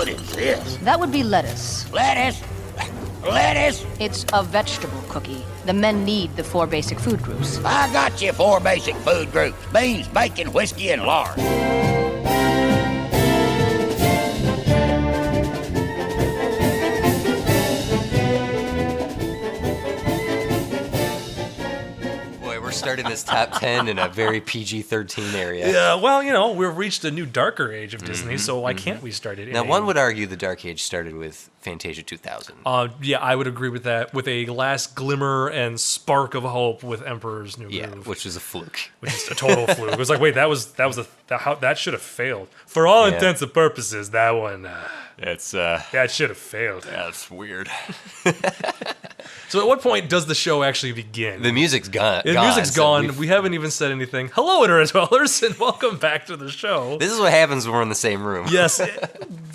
What is this? That would be lettuce. Lettuce? Lettuce? It's a vegetable cookie. The men need the 4 basic food groups. I got you 4 basic food groups. Beans, bacon, whiskey, and lard. Starting this top 10 in a very PG-13 area. Yeah, well, we've reached a new darker age of Disney, so why can't we start it? Now, one would argue the dark age started with Fantasia 2000. Yeah, I would agree with that. With a last glimmer and spark of hope with Emperor's New Groove, which was a fluke. Which is a total fluke. It was like, wait, that should have failed. For all intents and purposes, that one. That should have failed. That's weird. So at what point does the show actually begin? The music's gone. The music's gone. We haven't even said anything. Hello, Internet Dwellers, and welcome back to the show. This is what happens when we're in the same room. Yes.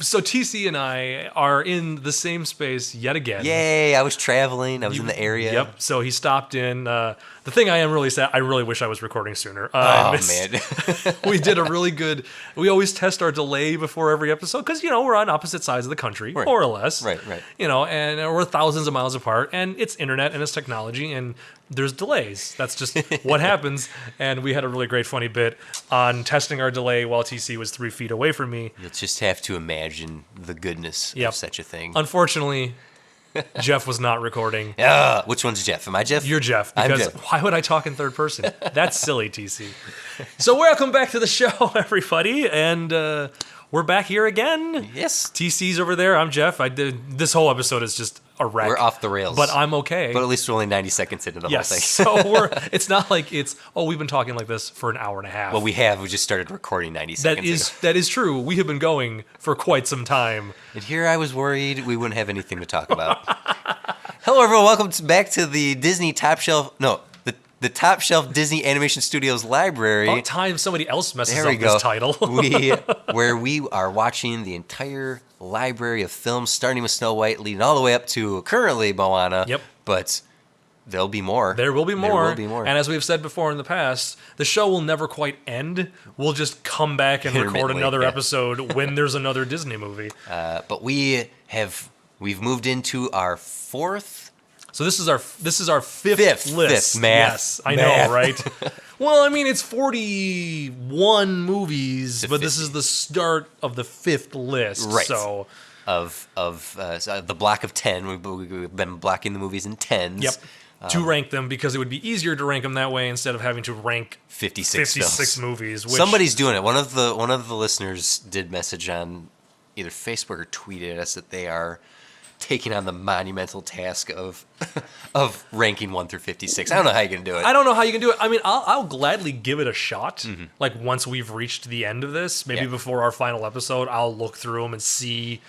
So TC and I are in the same space yet again. Yay, I was traveling. I was in the area. Yep. So he stopped in. The thing I am really sad, I really wish I was recording sooner. Man. We did a really good, we always test our delay before every episode because, we're on opposite sides of the country, right. More or less. Right. And we're thousands of miles apart, and it's internet and it's technology, and there's delays. That's just what happens. And we had a really great funny bit on testing our delay while TC was 3 feet away from me. You'll just have to imagine the goodness of such a thing. Unfortunately, Jeff was not recording. Which one's Jeff? Am I Jeff? You're Jeff. I'm Because Jeff. why would I talk in third person? That's silly, TC. So welcome back to the show, everybody. And we're back here again. Yes. TC's over there. I'm Jeff. This whole episode is just a wreck. We're off the rails. But I'm okay. But at least we're only 90 seconds into the whole thing. So it's not like we've been talking like this for an hour and a half. Well, we have. We just started recording 90 seconds ago. That is true. We have been going for quite some time. And here I was worried we wouldn't have anything to talk about. Hello, everyone. Welcome back to the Disney Top Shelf. No, the Top Shelf Disney Animation Studios Library. About time somebody else messes There we up go. this title. Where we are watching the entire library of films, starting with Snow White, leading all the way up to currently Moana. Yep. But there'll be more. There will be more. There will be more. And as we've said before in the past, the show will never quite end. We'll just come back and record another episode when there's another Disney movie. But we've moved into our fourth. So this is our fifth list. Fifth, math. Yes, I know, right? Well, I mean, it's 41 movies, but this is the start of the fifth list. Right. So Of the block of 10. We've been blocking the movies in 10s. Yep. To rank them, because it would be easier to rank them that way instead of having to rank 56 movies. Which, somebody's doing it. One of the listeners did message on either Facebook or tweeted us that they are taking on the monumental task of ranking 1 through 56. I don't know how you can do it. I don't know how you can do it. I mean, I'll gladly give it a shot. Mm-hmm. Like once we've reached the end of this, maybe before our final episode, I'll look through them and see,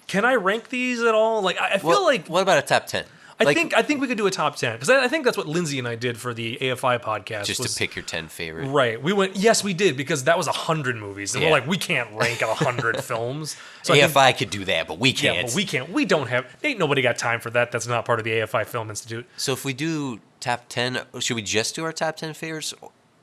can I rank these at all? Like I feel like, what about a top 10? I think we could do a top 10 because I think that's what Lindsay and I did for the AFI podcast. Just to pick your 10 favorite. Right. We went, yes, we did, because that was 100 movies. And we're like, we can't rank 100 films. So AFI could do that, but we can't. Yeah, but we can't. We don't have, ain't nobody got time for that. That's not part of the AFI Film Institute. So if we do top 10, should we just do our top 10 favorites?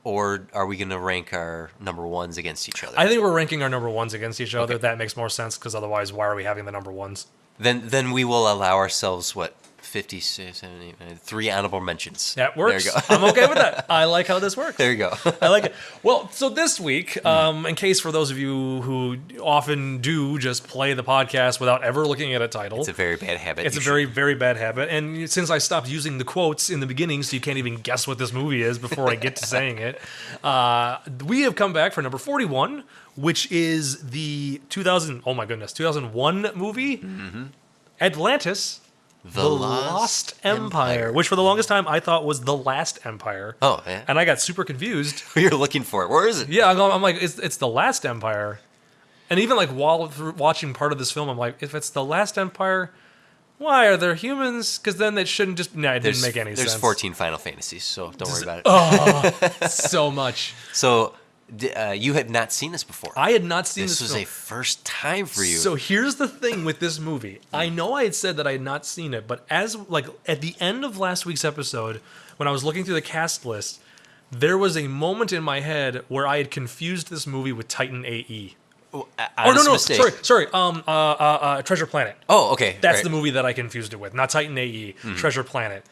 Or are we going to rank our number ones against each other? I think we're ranking our number ones against each other. That makes more sense, because otherwise, why are we having the number ones? Then we will allow ourselves, 56, 70, 3 honorable mentions. That works. There you go. I'm okay with that. I like how this works. There you go. I like it. Well, so this week, in case for those of you who often do just play the podcast without ever looking at a title. It's a very bad habit. It's a very, very bad habit. And since I stopped using the quotes in the beginning, so you can't even guess what this movie is before I get to saying it, we have come back for number 41, which is the 2001 movie, Atlantis. The Lost Empire, which for the longest time I thought was The Last Empire. Oh, yeah. And I got super confused. You're looking for it. Where is it? Yeah, I'm like, it's The Last Empire. And even like while watching part of this film, I'm like, if it's The Last Empire, why are there humans? Because then it shouldn't just, it didn't make any sense. There's 14 Final Fantasies, so don't worry about it. Oh, so much. So you had not seen this before. I had not seen this film. This was a first time for you. So here's the thing with this movie. I know I had said that I had not seen it, but at the end of last week's episode, when I was looking through the cast list, there was a moment in my head where I had confused this movie with Titan AE. no, mistake. sorry. Treasure Planet. Oh, okay. That's right. the movie that I confused it with. Not Titan AE, Treasure Planet.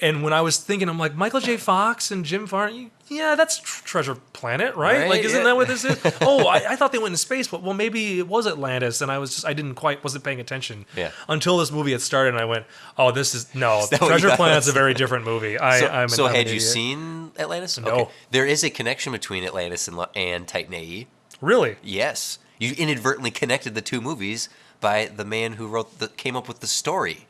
And when I was thinking, I'm like, Michael J. Fox and Jim Varney, yeah, that's Treasure Planet, right? Right, Like, isn't yeah. that what this is? Oh, I thought they went into space, but well, maybe it was Atlantis, and I wasn't paying attention. Yeah. Until this movie had started, and I went, oh, no, that what you Treasure thought? Planet's a very different movie. I'm So an had you idiot. seen Atlantis? No. Okay. There is a connection between Atlantis and Titan AE. Really? Yes. You inadvertently connected the two movies by the man who came up with the story.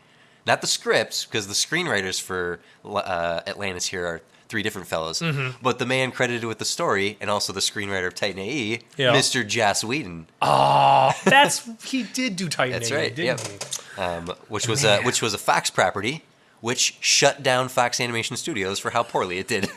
Not the scripts, because the screenwriters for Atlantis here are three different fellows. Mm-hmm. But the man credited with the story, and also the screenwriter of Titan AE, Yeah. Mr. Joss Whedon. He did do Titan That's AE, right, didn't yep. he? Which was a Fox property, which shut down Fox Animation Studios for how poorly it did.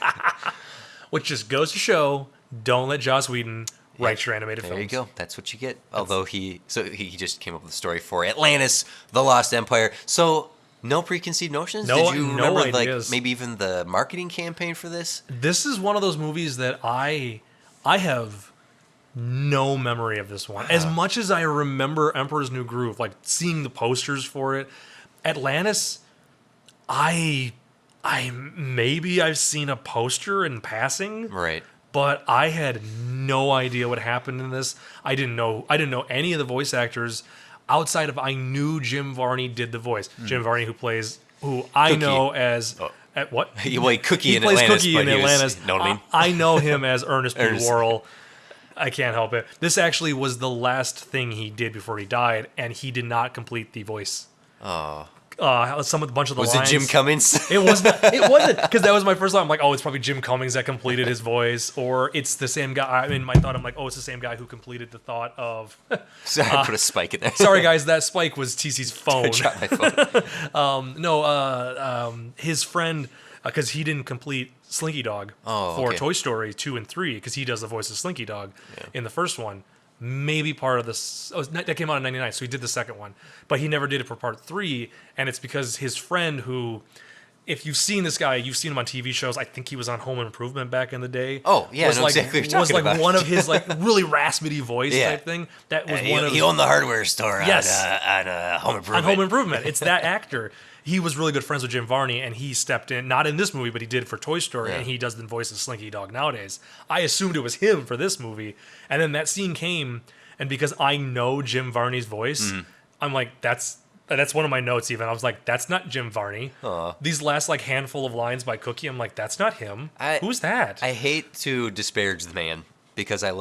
Which just goes to show, don't let Joss Whedon write your animated There films. you go. That's what you get. Although he just came up with a story for Atlantis, The Lost Empire. So no preconceived notions. No- Did you no remember ideas. maybe even the marketing campaign for this? This is one of those movies that I have no memory of this one. As much as I remember Emperor's New Groove, like seeing the posters for it, Atlantis, I've seen a poster in passing, Right. but I had no idea what happened in this. I didn't know any of the voice actors outside of I knew Jim Varney did the voice. Jim Varney who I Cookie. know as at what? Well, Cookie He in plays Atlantis. Cookie but in he was- Atlantis. know what I mean? I know him as Ernest P. Ernest. Worrell. I can't help it. This actually was the last thing he did before he died, and he did not complete the voice. Oh. A bunch of the Was lines. it Jim Cummings? It wasn't. It wasn't because that was my first thought. I'm like, oh, it's probably Jim Cummings that completed his voice, or it's the same guy. In my thought, I'm like, oh, it's the same guy who completed the thought of. Sorry, I put a spike in there. Sorry, guys, that spike was TC's phone. I dropped my phone. His friend, because he didn't complete Slinky Dog for okay. Toy Story 2 and 3, because he does the voice of Slinky Dog in the first one. Maybe part of this. Oh, that came out in '99, so he did the second one, but he never did it for part 3, and it's because his friend, who, if you've seen this guy, you've seen him on TV shows. I think he was on Home Improvement back in the day. Oh, yeah, I was know like, exactly what you're was talking like about. one of his like really raspy voice Yeah. type thing. That was He one of owned the hardware store Yes. on Home Improvement. on Home Improvement. It's that actor. He was really good friends with Jim Varney, and he stepped in, not in this movie, but he did for Toy Story, and he does the voice of Slinky Dog nowadays. I assumed it was him for this movie, and then that scene came, and because I know Jim Varney's voice, I'm like, that's one of my notes even. I was like, that's not Jim Varney. These last like handful of lines by Cookie, I'm like, that's not him. Who's that? I hate to disparage the man because I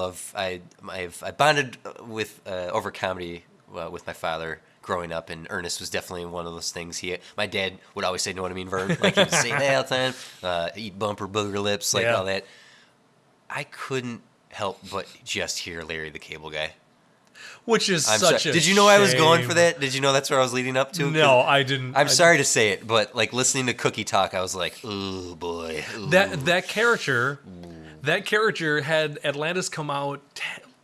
bonded with over comedy with my father growing up, and Ernest was definitely one of those things. My dad would always say, "Know what I mean, Vern?" Like he would say that all the time. Eat bumper booger lips, like all that. I couldn't help but just hear Larry the Cable Guy. Which is I'm such sorry. a Did you know I was going shame. for that? Did you know that's where I was leading up to? No, I didn't. I'm sorry to say it, but like listening to Cookie talk, I was like, "Ooh boy." Ooh. That character had Atlantis come out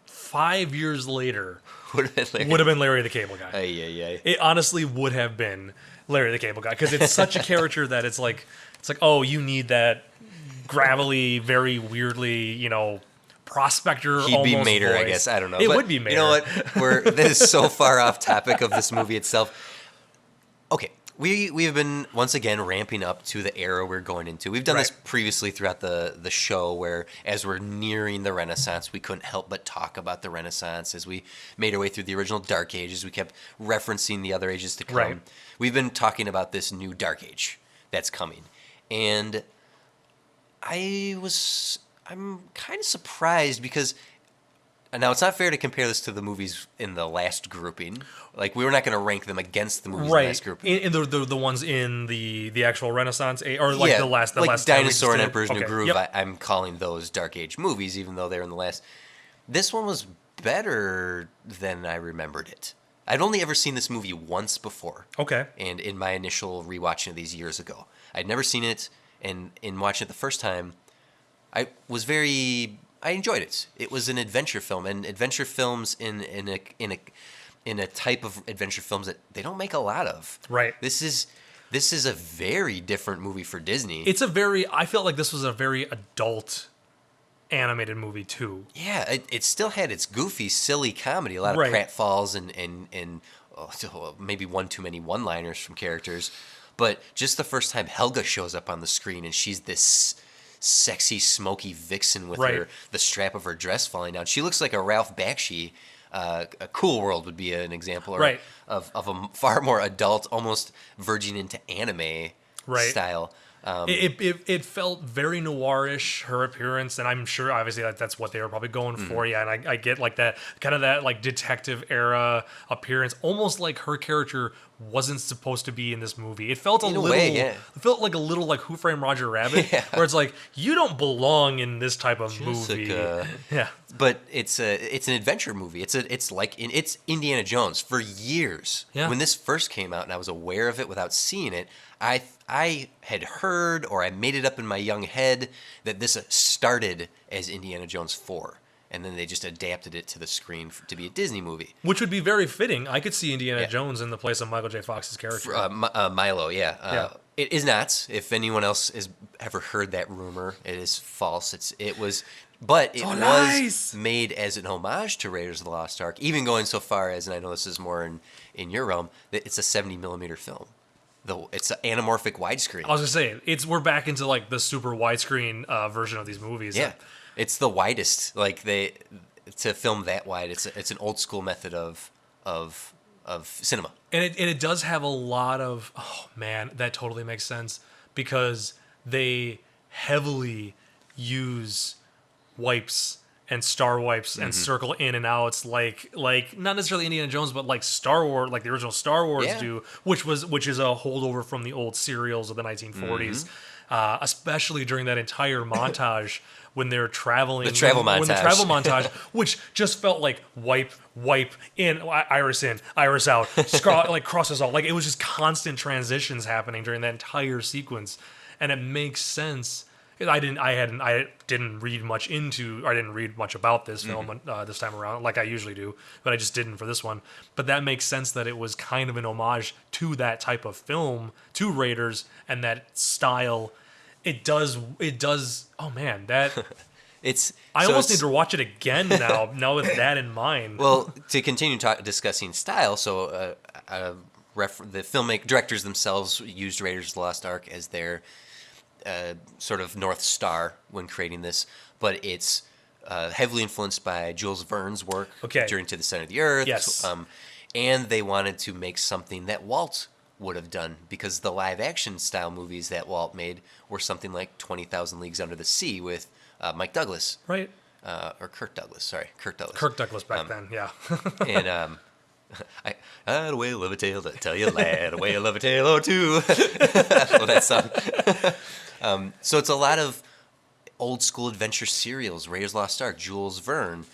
5 years later. would have Been Larry the Cable Guy. Ay. It honestly would have been Larry the Cable Guy, because it's such a character that it's like, oh, you need that gravelly, very weirdly, prospector. He'd be almost Mater, I voice. guess. I don't know. It But would be Mater. You know what? This is so far off topic of this movie itself. Okay, we have been once again ramping up to the era we're going into. We've done this previously throughout the show, where as we're nearing the Renaissance, we couldn't help but talk about the Renaissance. As we made our way through the original Dark Ages, we kept referencing the other ages to come. Right. We've been talking about this new Dark Age that's coming, and I'm kind of surprised because now it's not fair to compare this to the movies in the last grouping. Like, we were not going to rank them against the movies in the last grouping. In the ones in the actual Renaissance or like the last 10 we just Dinosaur and did. Emperor's New Okay, Groove. yep. I'm calling those Dark Age movies, even though they're in the last. This one was better than I remembered it. I'd only ever seen this movie once before. Okay. And in my initial rewatching of these years ago, I'd never seen it, and in watching it the first time, I enjoyed it. It was an adventure film, and adventure films in a type of adventure films that they don't make a lot of. Right. This is a very different movie for Disney. I felt like this was a very adult animated movie too. Yeah, it still had its goofy, silly comedy. A lot of Right. pratfalls and maybe one too many one-liners from characters. But just the first time Helga shows up on the screen and she's this sexy, smoky vixen with Right. the strap of her dress falling down. She looks like a Ralph Bakshi. A Cool World would be an example, Right. of a far more adult, almost verging into anime Right. style. It felt very noirish, her appearance, and I'm sure obviously that's what they were probably going for. Yeah, and I get like that kind of that like detective era appearance, almost like her character wasn't supposed to be in this movie. It felt In a way, yeah. it felt like a little like Who Framed Roger Rabbit, Yeah. where it's like you don't belong in this type of movie. Jessica. Yeah, But it's an adventure movie. It's Indiana Jones for years. Yeah. When this first came out and I was aware of it without seeing it, I had heard or I made it up in my young head that this started as Indiana Jones 4. And then they just adapted it to the screen to be a Disney movie. which would be very fitting. I could see Indiana Yeah. Jones in the place of Michael J. Fox's character. Milo, yeah. Yeah. It is not. If anyone else has ever heard that rumor, it is false. It was nice. made as an homage to Raiders of the Lost Ark, even going so far as, and I know this is more in your realm, that it's a 70 millimeter film. It's an anamorphic widescreen. I was gonna say we're back into like the super widescreen version of these movies. Yeah, it's the widest. Like to film that wide, it's an old school method of cinema. And it does have a lot of, oh man, that totally makes sense because they heavily use wipes and star wipes and circle in and outs like not necessarily Indiana Jones, but like Star Wars, like the original Star Wars Yeah. do, which is a holdover from the old serials of the 1940s, especially during that entire montage. When they're traveling, The travel when the montage. travel montage, which just felt like wipe in, iris out, like crosses out, like it was just constant transitions happening during that entire sequence, and it makes sense. I didn't read much about this film this time around, like I usually do, but I just didn't for this one. But that makes sense that it was kind of an homage to that type of film, to Raiders, and that style. It does. Oh man, that I almost need to watch it again now. Now with that in mind. Well, to continue discussing style, so the directors themselves used Raiders of the Lost Ark as their sort of North Star when creating this, but it's heavily influenced by Jules Verne's work during To the Center of the Earth. Yes. And they wanted to make something that Walt would have done, because the live action style movies that Walt made were something like 20,000 Leagues Under the Sea with Mike Douglas. Right. Or Kirk Douglas, sorry. Kirk Douglas. Kirk Douglas back then, yeah. And I had a whale of a tale to tell you, lad, a whale of a tale or two. I love that song. So it's a lot of old school adventure serials, Raiders of the Lost Ark, Jules Verne,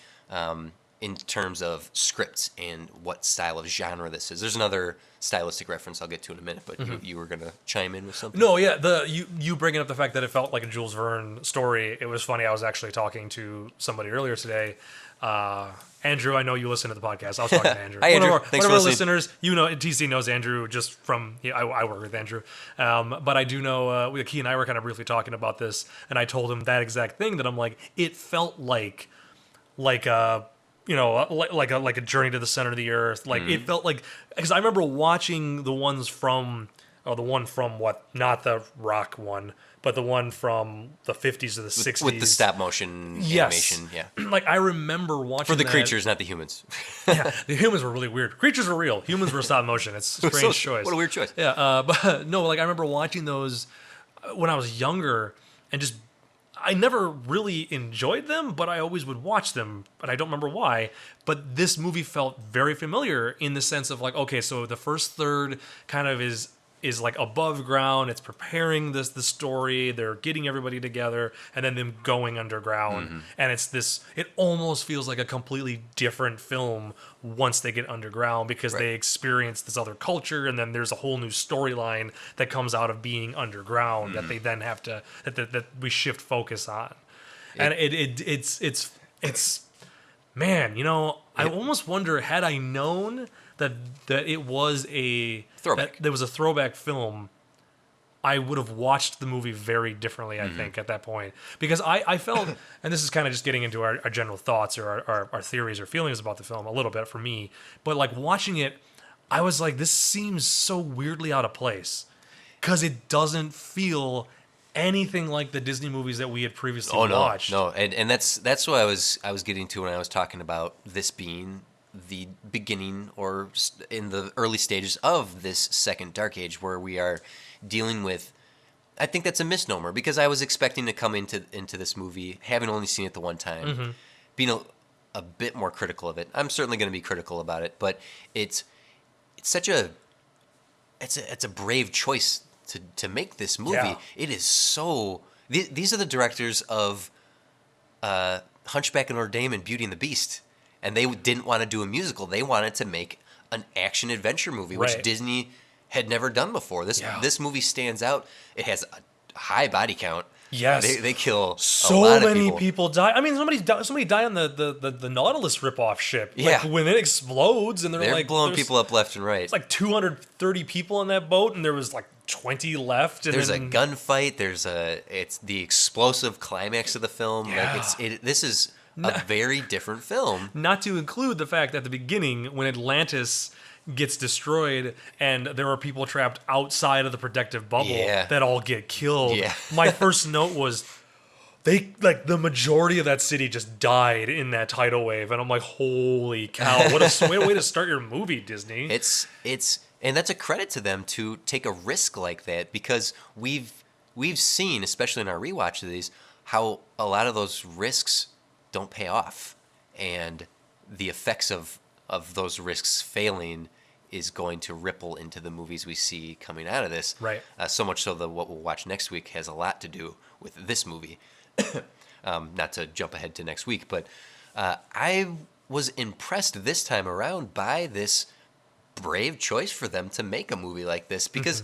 in terms of scripts and what style of genre this is. There's another stylistic reference I'll get to in a minute, but you were going to chime in with something? No, yeah, you bringing up the fact that it felt like a Jules Verne story. It was funny. I was actually talking to somebody earlier today. Andrew, I know you listen to the podcast. I was talking to Andrew. Hi, Andrew. One of Thanks our for listening. listeners, you know, TC knows Andrew just from, I work with Andrew. But I do know, he and I were kind of briefly talking about this, and I told him that exact thing, that I'm like, it felt like a journey to the center of the earth. Like it felt like, because I remember watching the one from not the Rock one, but the one from the 50s to the 60s With the stop motion animation, yeah. Like I remember watching For the that. creatures, not the humans. Yeah, the humans were really weird. Creatures were real. Humans were stop motion. It's a strange choice. What a weird choice. Yeah, but no, like I remember watching those when I was younger, and just I never really enjoyed them, but I always would watch them, but I don't remember why. But this movie felt very familiar in the sense of like, okay, so the first third kind of is like above ground. It's preparing the story. They're getting everybody together, and then them going underground. And it almost feels like a completely different film once they get underground, because they experience this other culture, and then there's a whole new storyline that comes out of being underground that they then have to that we shift focus on. And it's man, I almost wonder, had I known that it was a Throwback. that there was a throwback film, I would have watched the movie very differently, I think, at that point. Because I felt, and this is kind of just getting into our general thoughts or our theories or feelings about the film a little bit for me, but like watching it, I was like, this seems so weirdly out of place. Because it doesn't feel anything like the Disney movies that we had previously watched. No, and that's what I was getting to when I was talking about this being the beginning or in the early stages of this second Dark Age, where we are dealing with. I think that's a misnomer, because I was expecting to come into this movie having only seen it the one time, being a bit more critical of it. I'm certainly going to be critical about it, but it's such a brave choice to make this movie. Yeah. It is so. These are the directors of Hunchback of Notre Dame and Beauty and the Beast, and they didn't want to do a musical. They wanted to make an action adventure movie, which Right. Disney had never done before. This movie stands out. It has a high body count. Yes. They kill So a lot many of people die. I mean, somebody died on the Nautilus ripoff ship. Yeah. Like when it explodes, and They're like blowing there's- people up left and right. It's like 230 people on that boat, and there was like 20 left. And There's a then, gunfight. It's the explosive climax of the film. Yeah. Like this is a very different film. Not to include the fact at the beginning when Atlantis gets destroyed and there are people trapped outside of the protective bubble Yeah. that all get killed. Yeah. My first note was the majority of that city just died in that tidal wave, and I'm like, holy cow! What a way to start your movie, Disney. And that's a credit to them to take a risk like that, because we've seen, especially in our rewatch of these, how a lot of those risks don't pay off, and the effects of those risks failing is going to ripple into the movies we see coming out of this. Right. So much so that what we'll watch next week has a lot to do with this movie. Not to jump ahead to next week, but I was impressed this time around by this brave choice for them to make a movie like this, because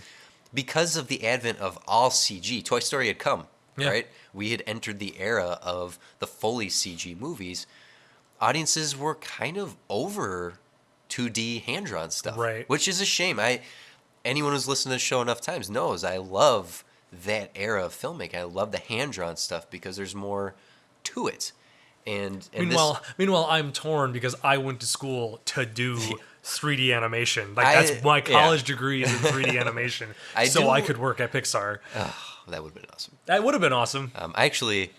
of the advent of all CG. Toy Story had come, right? We had entered the era of the fully CG movies. Audiences were kind of over 2D hand-drawn stuff, Right. Which is a shame. Anyone who's listened to the show enough times knows I love that era of filmmaking. I love the hand-drawn stuff because there's more to it. And Meanwhile, I'm torn because I went to school to do 3D animation. Like that's my college degree is in 3D animation. I could work at Pixar. that would have been awesome. That would have been awesome. I actually,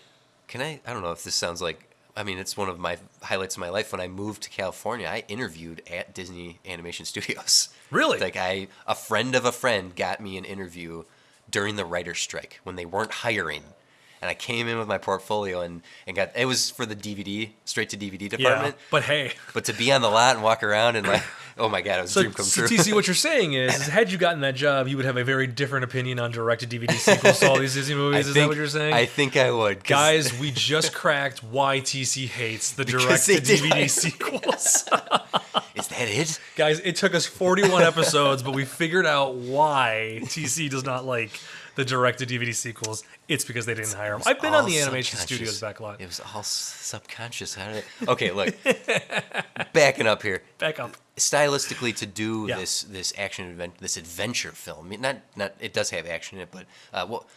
I don't know if this sounds like, I mean, it's one of my highlights of my life. When I moved to California, I interviewed at Disney Animation Studios. Really? Like a friend of a friend got me an interview during the writer's strike when they weren't hiring. And I came in with my portfolio and got, it was for the DVD, straight to DVD department. Yeah, but hey. But to be on the lot and walk around and like, oh my God, it was a dream come true. So TC, what you're saying is had you gotten that job, you would have a very different opinion on direct-to-DVD sequels to all these Disney movies. Is that what you're saying? I think I would. Guys, we just cracked why TC hates the direct-to-DVD sequels. Is that it? Guys, it took us 41 episodes, but we figured out why TC does not like the direct-to-DVD sequels. It's because they didn't hire him. I've been on the animation studios backlot. It was all subconscious. How did it? Okay, look. Backing up here. Back up. Stylistically, to do this action this adventure film. I mean, not it does have action in it, but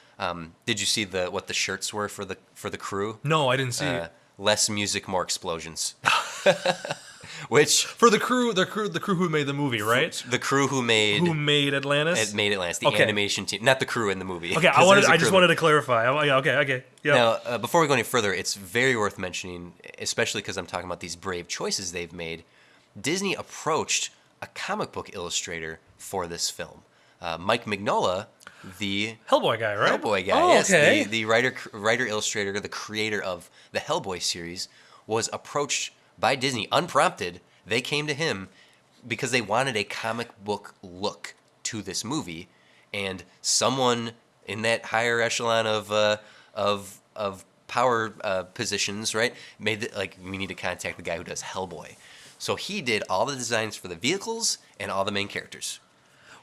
did you see what the shirts were for the crew? No, I didn't see it. Less music, more explosions. Which for the crew who made the movie, right? The crew who made Atlantis. It made Atlantis. The animation team, not the crew in the movie. Okay, I just wanted to clarify. Okay. Yep. Now, before we go any further, it's very worth mentioning, especially because I'm talking about these brave choices they've made. Disney approached a comic book illustrator for this film, Mike Mignola, the Hellboy guy, right? Hellboy guy, oh, yes. Okay. The writer illustrator, the creator of the Hellboy series, was approached by Disney unprompted. They came to him because they wanted a comic book look to this movie, and someone in that higher echelon of power positions, right, made we need to contact the guy who does Hellboy. So he did all the designs for the vehicles and all the main characters.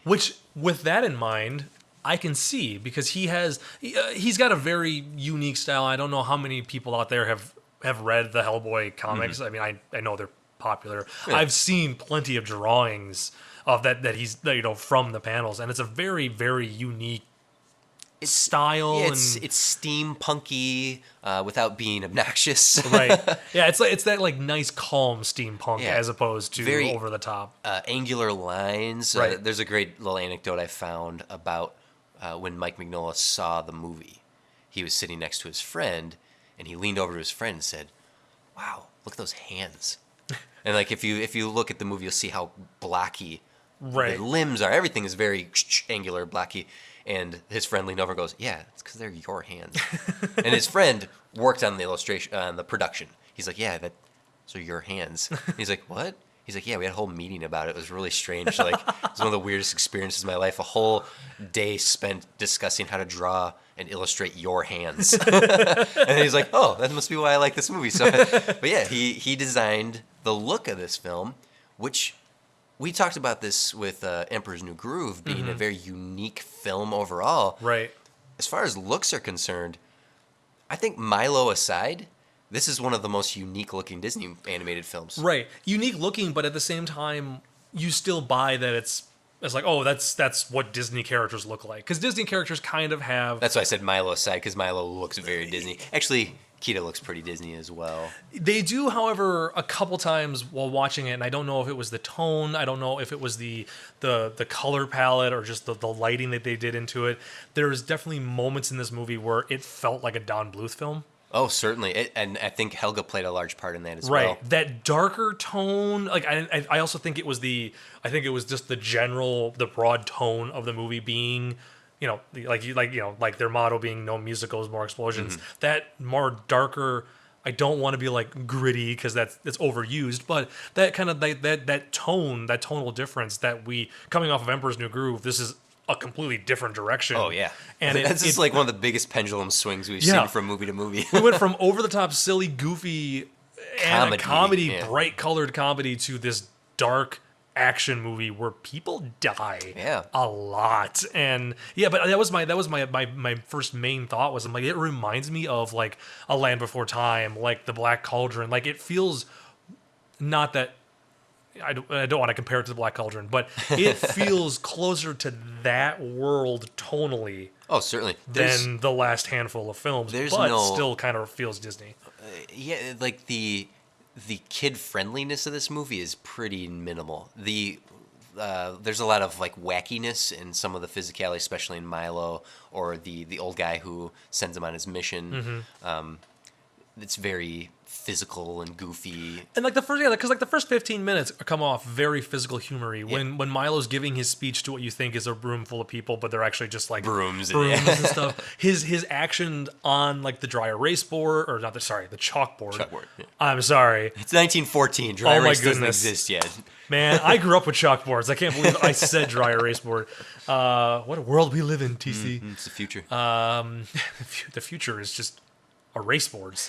Which, with that in mind, I can see because he's got a very unique style. I don't know how many people out there have read the Hellboy comics. Mm-hmm. I mean, I know they're popular. Yeah. I've seen plenty of drawings of that he's from the panels, and it's a very, very unique style. It's steampunky without being obnoxious. Right. Yeah, it's that like nice calm steampunk Yeah. as opposed to Very, over the top. Angular lines. Right. There's a great little anecdote I found about when Mike Mignola saw the movie. He was sitting next to his friend, and he leaned over to his friend and said, "Wow, look at those hands." And like if you look at the movie, you'll see how blocky Right. the limbs are. Everything is very angular, blocky. And his friend leaned over and goes, "Yeah, it's because they're your hands." And his friend worked on the illustration, on the production. He's like, "Yeah, those are your hands." And he's like, "What?" He's like, "Yeah, we had a whole meeting about it. It was really strange. Like, it was one of the weirdest experiences of my life. A whole day spent discussing how to draw and illustrate your hands." And he's like, "Oh, that must be why I like this movie." So, but yeah, he designed the look of this film, which we talked about this with Emperor's New Groove being a very unique film overall. Right. As far as looks are concerned, I think Milo aside, this is one of the most unique looking Disney animated films. Right. Unique looking, but at the same time, you still buy that it's like, oh, that's what Disney characters look like. Because Disney characters kind of have... That's why I said Milo aside, because Milo looks very Disney. Actually, Kida looks pretty Disney as well. They do, however, a couple times while watching it, and I don't know if it was the tone, I don't know if it was the color palette or just the lighting that they did into it. There's definitely moments in this movie where it felt like a Don Bluth film. Oh, certainly. And I think Helga played a large part in that as Right. well. That darker tone, like I also think it was just the broad tone of the movie being, like their motto being no musicals, more explosions. Mm-hmm. That more darker, I don't want to be like gritty because that's overused, but that kind of that tonal difference that we coming off of Emperor's New Groove, this is a completely different direction. Oh, yeah. And that's just like one of the biggest pendulum swings we've Yeah. seen from movie to movie. we went from over the top, silly, goofy, comedy, yeah. bright colored comedy to this dark action movie where people die Yeah. a lot. And yeah, but that was my first main thought was I'm like, it reminds me of like A Land Before Time, like The Black Cauldron. Like it feels not that I don't want to compare it to The Black Cauldron, but it feels closer to that world tonally Oh, certainly. than the last handful of films, but still kind of feels Disney. Yeah, like the kid friendliness of this movie is pretty minimal. There's a lot of like wackiness in some of the physicality, especially in Milo or the old guy who sends him on his mission. It's very physical and goofy. And like the first 15 minutes come off very physical humory when Milo's giving his speech to what you think is a room full of people, but they're actually just like Brooms and stuff. His action on like the dry erase board or not the chalkboard. Chalkboard, yeah. I'm sorry. It's 1914. Dry Oh my erase doesn't goodness. exist yet. Man, I grew up with chalkboards. I can't believe I said dry erase board. What a world we live in, TC. It's the future. The future is just erase boards.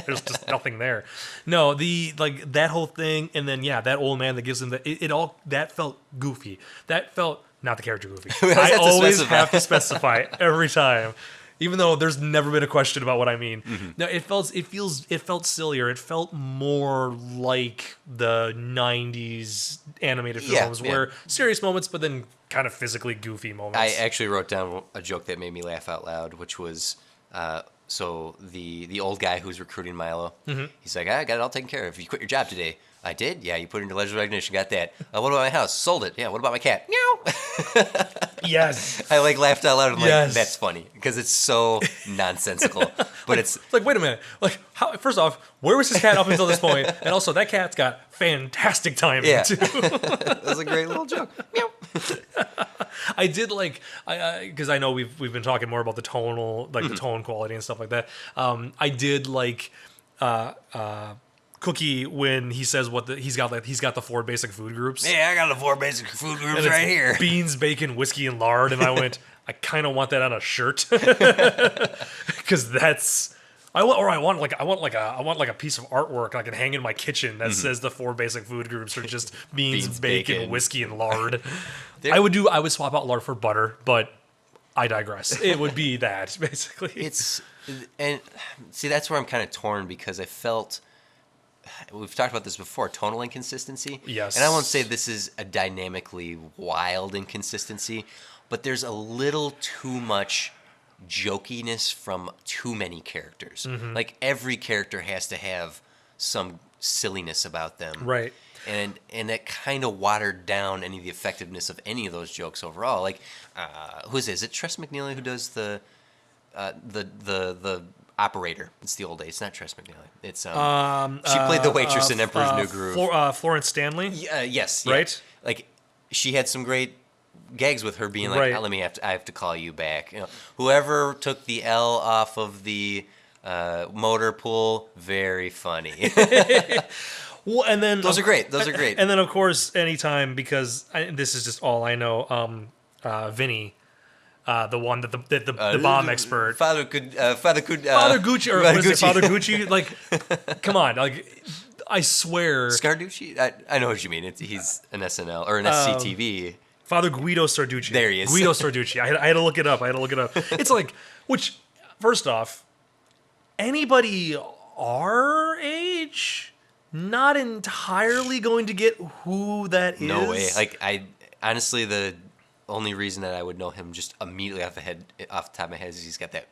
There's just nothing there. No, that whole thing, and then that old man that gives him that felt goofy. That felt not the character goofy. I always have to specify every time. Even though there's never been a question about what I mean. No, it felt sillier. It felt more like the 90s animated films where serious moments, but then kind of physically goofy moments. I actually wrote down a joke that made me laugh out loud, which was so the old guy who's recruiting Milo, he's like, I got it all taken care of. You quit your job today. I did? Yeah, you put it into ledger recognition, got that. What about my house? Sold it. Yeah, what about my cat? Meow. Yes. I like laughed out loud. I'm Yes. like, that's funny because it's so nonsensical. But it's like, wait a minute. Like, first off, where was his cat up until this point? And also, that cat's got fantastic timing, too. That was a great little joke. Meow. I did like, because I know we've been talking more about the tonal, like the tone quality and stuff like that. I did like Cookie when he says he's got the 4 basic food groups. Yeah, I got the 4 basic food groups And it's right here. beans, bacon, whiskey, and lard. And I went, I kind of want that on a shirt because that's. I want like a piece of artwork I can hang in my kitchen that says the 4 basic food groups are just beans, bacon, whiskey, and lard. I would swap out lard for butter, but I digress. It would be that basically. And see, that's where I'm kind of torn because I felt we've talked about this before, tonal inconsistency. Yes. And I won't say this is a dynamically wild inconsistency, but there's a little too much jokiness from too many characters. Mm-hmm. Like every character has to have some silliness about them, Right. And that kind of watered down any of the effectiveness of any of those jokes overall. Like, who is it? Is it Tress MacNeille who does the operator? It's the old days. It's not Tress MacNeille. It's she played the waitress in Emperor's New Groove. Florence Stanley. Yes. Right. Yeah. Like she had some great gags with her being like, Right. I have to call you back. You know, whoever took the L off of the motor pool, very funny. Well, and then Those are great. Those are great. And then, of course, anytime, because this is just all I know, Vinny, the one that the bomb expert, Father Gucci, or what is it, Father Gucci? Like, come on, like, I swear, Scarducci. I know what you mean. He's an SNL or an SCTV. Father Guido Sarducci. There he is. Guido Sarducci. I had to look it up. It's like, which, first off, anybody our age, not entirely going to get who that is. No way. Like I honestly, the only reason that I would know him just immediately off the top of my head is he's got that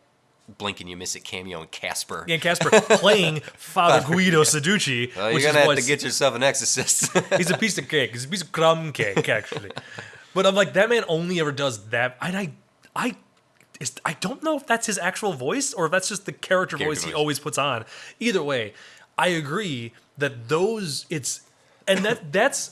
blink and you miss it cameo in Casper. Yeah, Casper playing Father Guido Sarducci. Well, which you're gonna is have to get yourself an exorcist. He's a piece of cake. He's a piece of crumb cake, actually. But I'm like, that man only ever does that. And I don't know if that's his actual voice or if that's just the character voice he always puts on. Either way, I agree that that's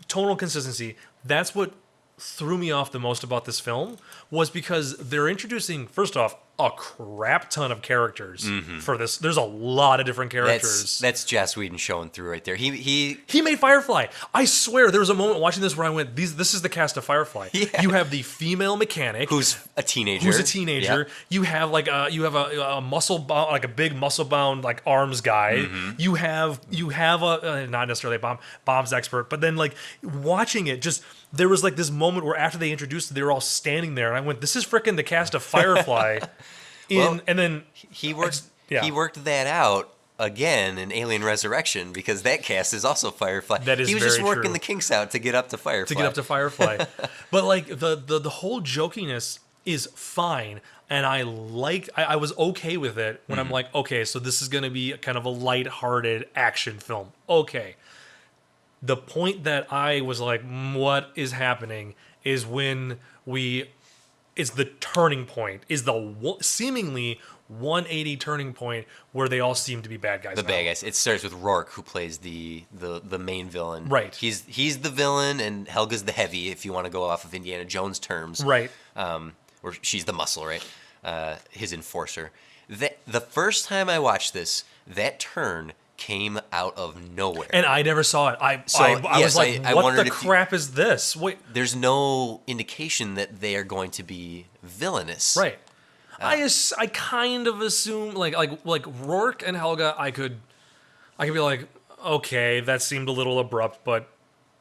tonal consistency. That's what threw me off the most about this film, was because they're introducing, first off, a crap ton of characters for this. There's a lot of different characters. That's Joss Whedon showing through right there. He made Firefly. I swear there was a moment watching this where I went, this is the cast of Firefly. Yeah. You have the female mechanic who's a teenager. Yep. You have a muscle bound, like a big muscle bound like arms guy. Mm-hmm. You have a not necessarily a bombs expert, but then like watching it, just there was like this moment where after they introduced it, they were all standing there, and I went, "This is freaking the cast of Firefly." And then he worked that out again in Alien Resurrection, because that cast is also Firefly. That is he was very just working true. the kinks out to get up to Firefly. But like the whole jokiness is fine, and I was okay with it when I'm like, okay, so this is gonna be kind of a lighthearted action film. Okay. The point that I was like, what is happening is when it's the turning point, is the seemingly 180 turning point where they all seem to be bad guys. Bad guys. It starts with Rourke, who plays the main villain. Right. He's the villain, and Helga's the heavy, if you want to go off of Indiana Jones terms. Right. Or she's the muscle, right? His enforcer. The first time I watched this, that turn came out of nowhere. And I never saw it. I was like, what the crap is this? Wait. There's no indication that they are going to be villainous. Right. I kind of assume like Rourke and Helga, I could be like, okay, that seemed a little abrupt, but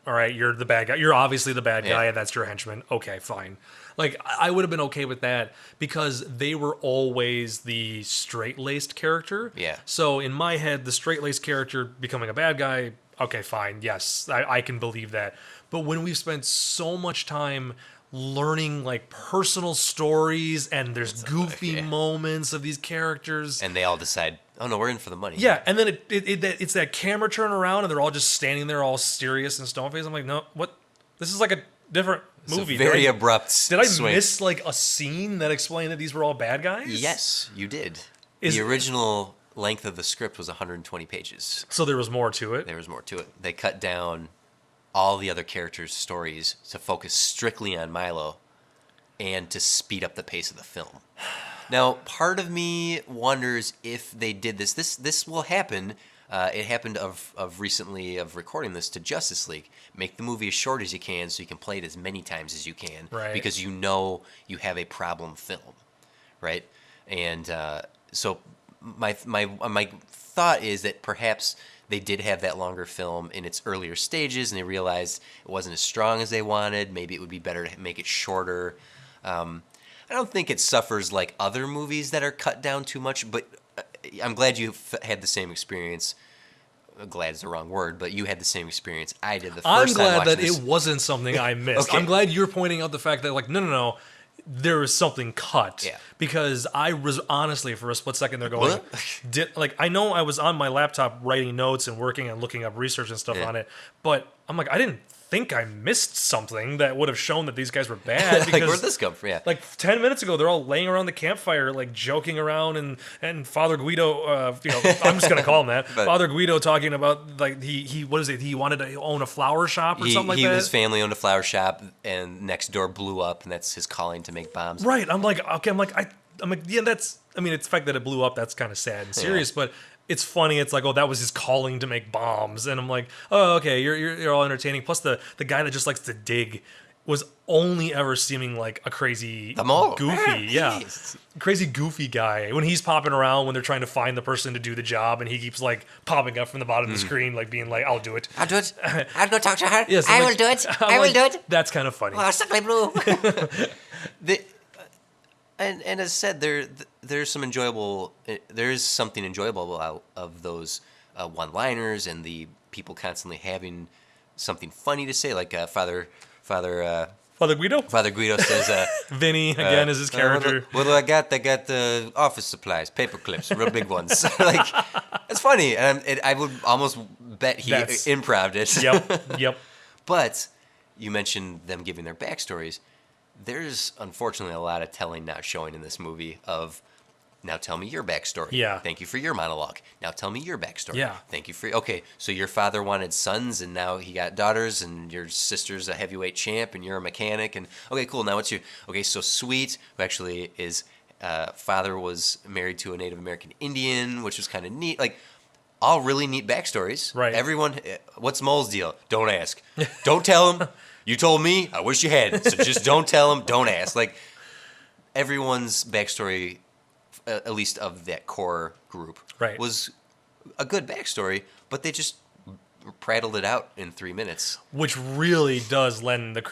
all right, you're the bad guy. You're obviously the bad guy, and that's your henchman. Okay, fine. Like, I would have been okay with that because they were always the straight-laced character. Yeah. So in my head, the straight-laced character becoming a bad guy, okay, fine. Yes, I can believe that. But when we've spent so much time learning like personal stories and there's goofy moments of these characters, and they all decide, oh no, we're in for the money. Yeah, and then it's that camera turn around and they're all just standing there all serious and stone-faced. I'm like, no, what? This is like a different movie. It's a very abrupt Did I swing. miss like a scene that explained that these were all bad guys? Yes, you did. The original length of the script was 120 pages. So there was more to it? There was more to it. They cut down all the other characters' stories to focus strictly on Milo and to speed up the pace of the film. Now, part of me wonders if they did this. This will happen. It happened of recently of recording this to Justice League. Make the movie as short as you can so you can play it as many times as you can. Right. Because you know you have a problem film, right? And so my thought is that perhaps they did have that longer film in its earlier stages, and they realized it wasn't as strong as they wanted. Maybe it would be better to make it shorter. I don't think it suffers like other movies that are cut down too much, but I'm glad you had the same experience. Glad is the wrong word, but you had the same experience I did the first time I'm glad that this. It wasn't something I missed. Okay. I'm glad you're pointing out the fact that like, no. there is something cut. Yeah. Because I was honestly, for a split second, they're going, I know I was on my laptop writing notes and working and looking up research and stuff on it, but I'm like, I didn't think I missed something that would have shown that these guys were bad. Because, where'd this come from? Yeah. 10 minutes ago, they're all laying around the campfire, joking around, and Father Guido, I'm just gonna call him that. But Father Guido talking about he what is it? He wanted to own a flower shop or something like that. His family owned a flower shop, and next door blew up, and that's his calling to make bombs. Right. I'm like, yeah, that's. I mean, it's the fact that it blew up. That's kind of sad and serious, but. It's funny. It's like, oh, that was his calling to make bombs, and I'm like, oh, okay, you're all entertaining. Plus, the guy that just likes to dig was only ever seeming like a crazy, goofy, crazy goofy guy. When he's popping around when they're trying to find the person to do the job, and he keeps popping up from the bottom of the screen, being like, I'll do it. I'll do it. I'll go talk to her. Yes, I will do it. I will do it. That's kind of funny. Oh, suck my blue. And as I said, there's something enjoyable out of those one-liners and the people constantly having something funny to say, like Father Guido. Father Guido says, Vinny again is his character. What do I got? I got the office supplies, paper clips, real big ones. It's funny, and I would almost bet he improv'd it. Yep. But you mentioned them giving their backstories. There's unfortunately a lot of telling not showing in this movie of, now tell me your backstory. Yeah. Thank you for your monologue. Now tell me your backstory. Yeah. Thank you for, okay, so your father wanted sons and now he got daughters, and your sister's a heavyweight champ and you're a mechanic, and okay, cool, now what's your, okay, so Sweet, who actually is, father was married to a Native American Indian, which was kind of neat, all really neat backstories. Right. Everyone, what's Mole's deal? Don't ask. Don't tell him. You told me, I wish you hadn't. So just don't tell him, don't ask. Everyone's backstory, at least of that core group, was a good backstory, but they just prattled it out in 3 minutes. Which really does lend they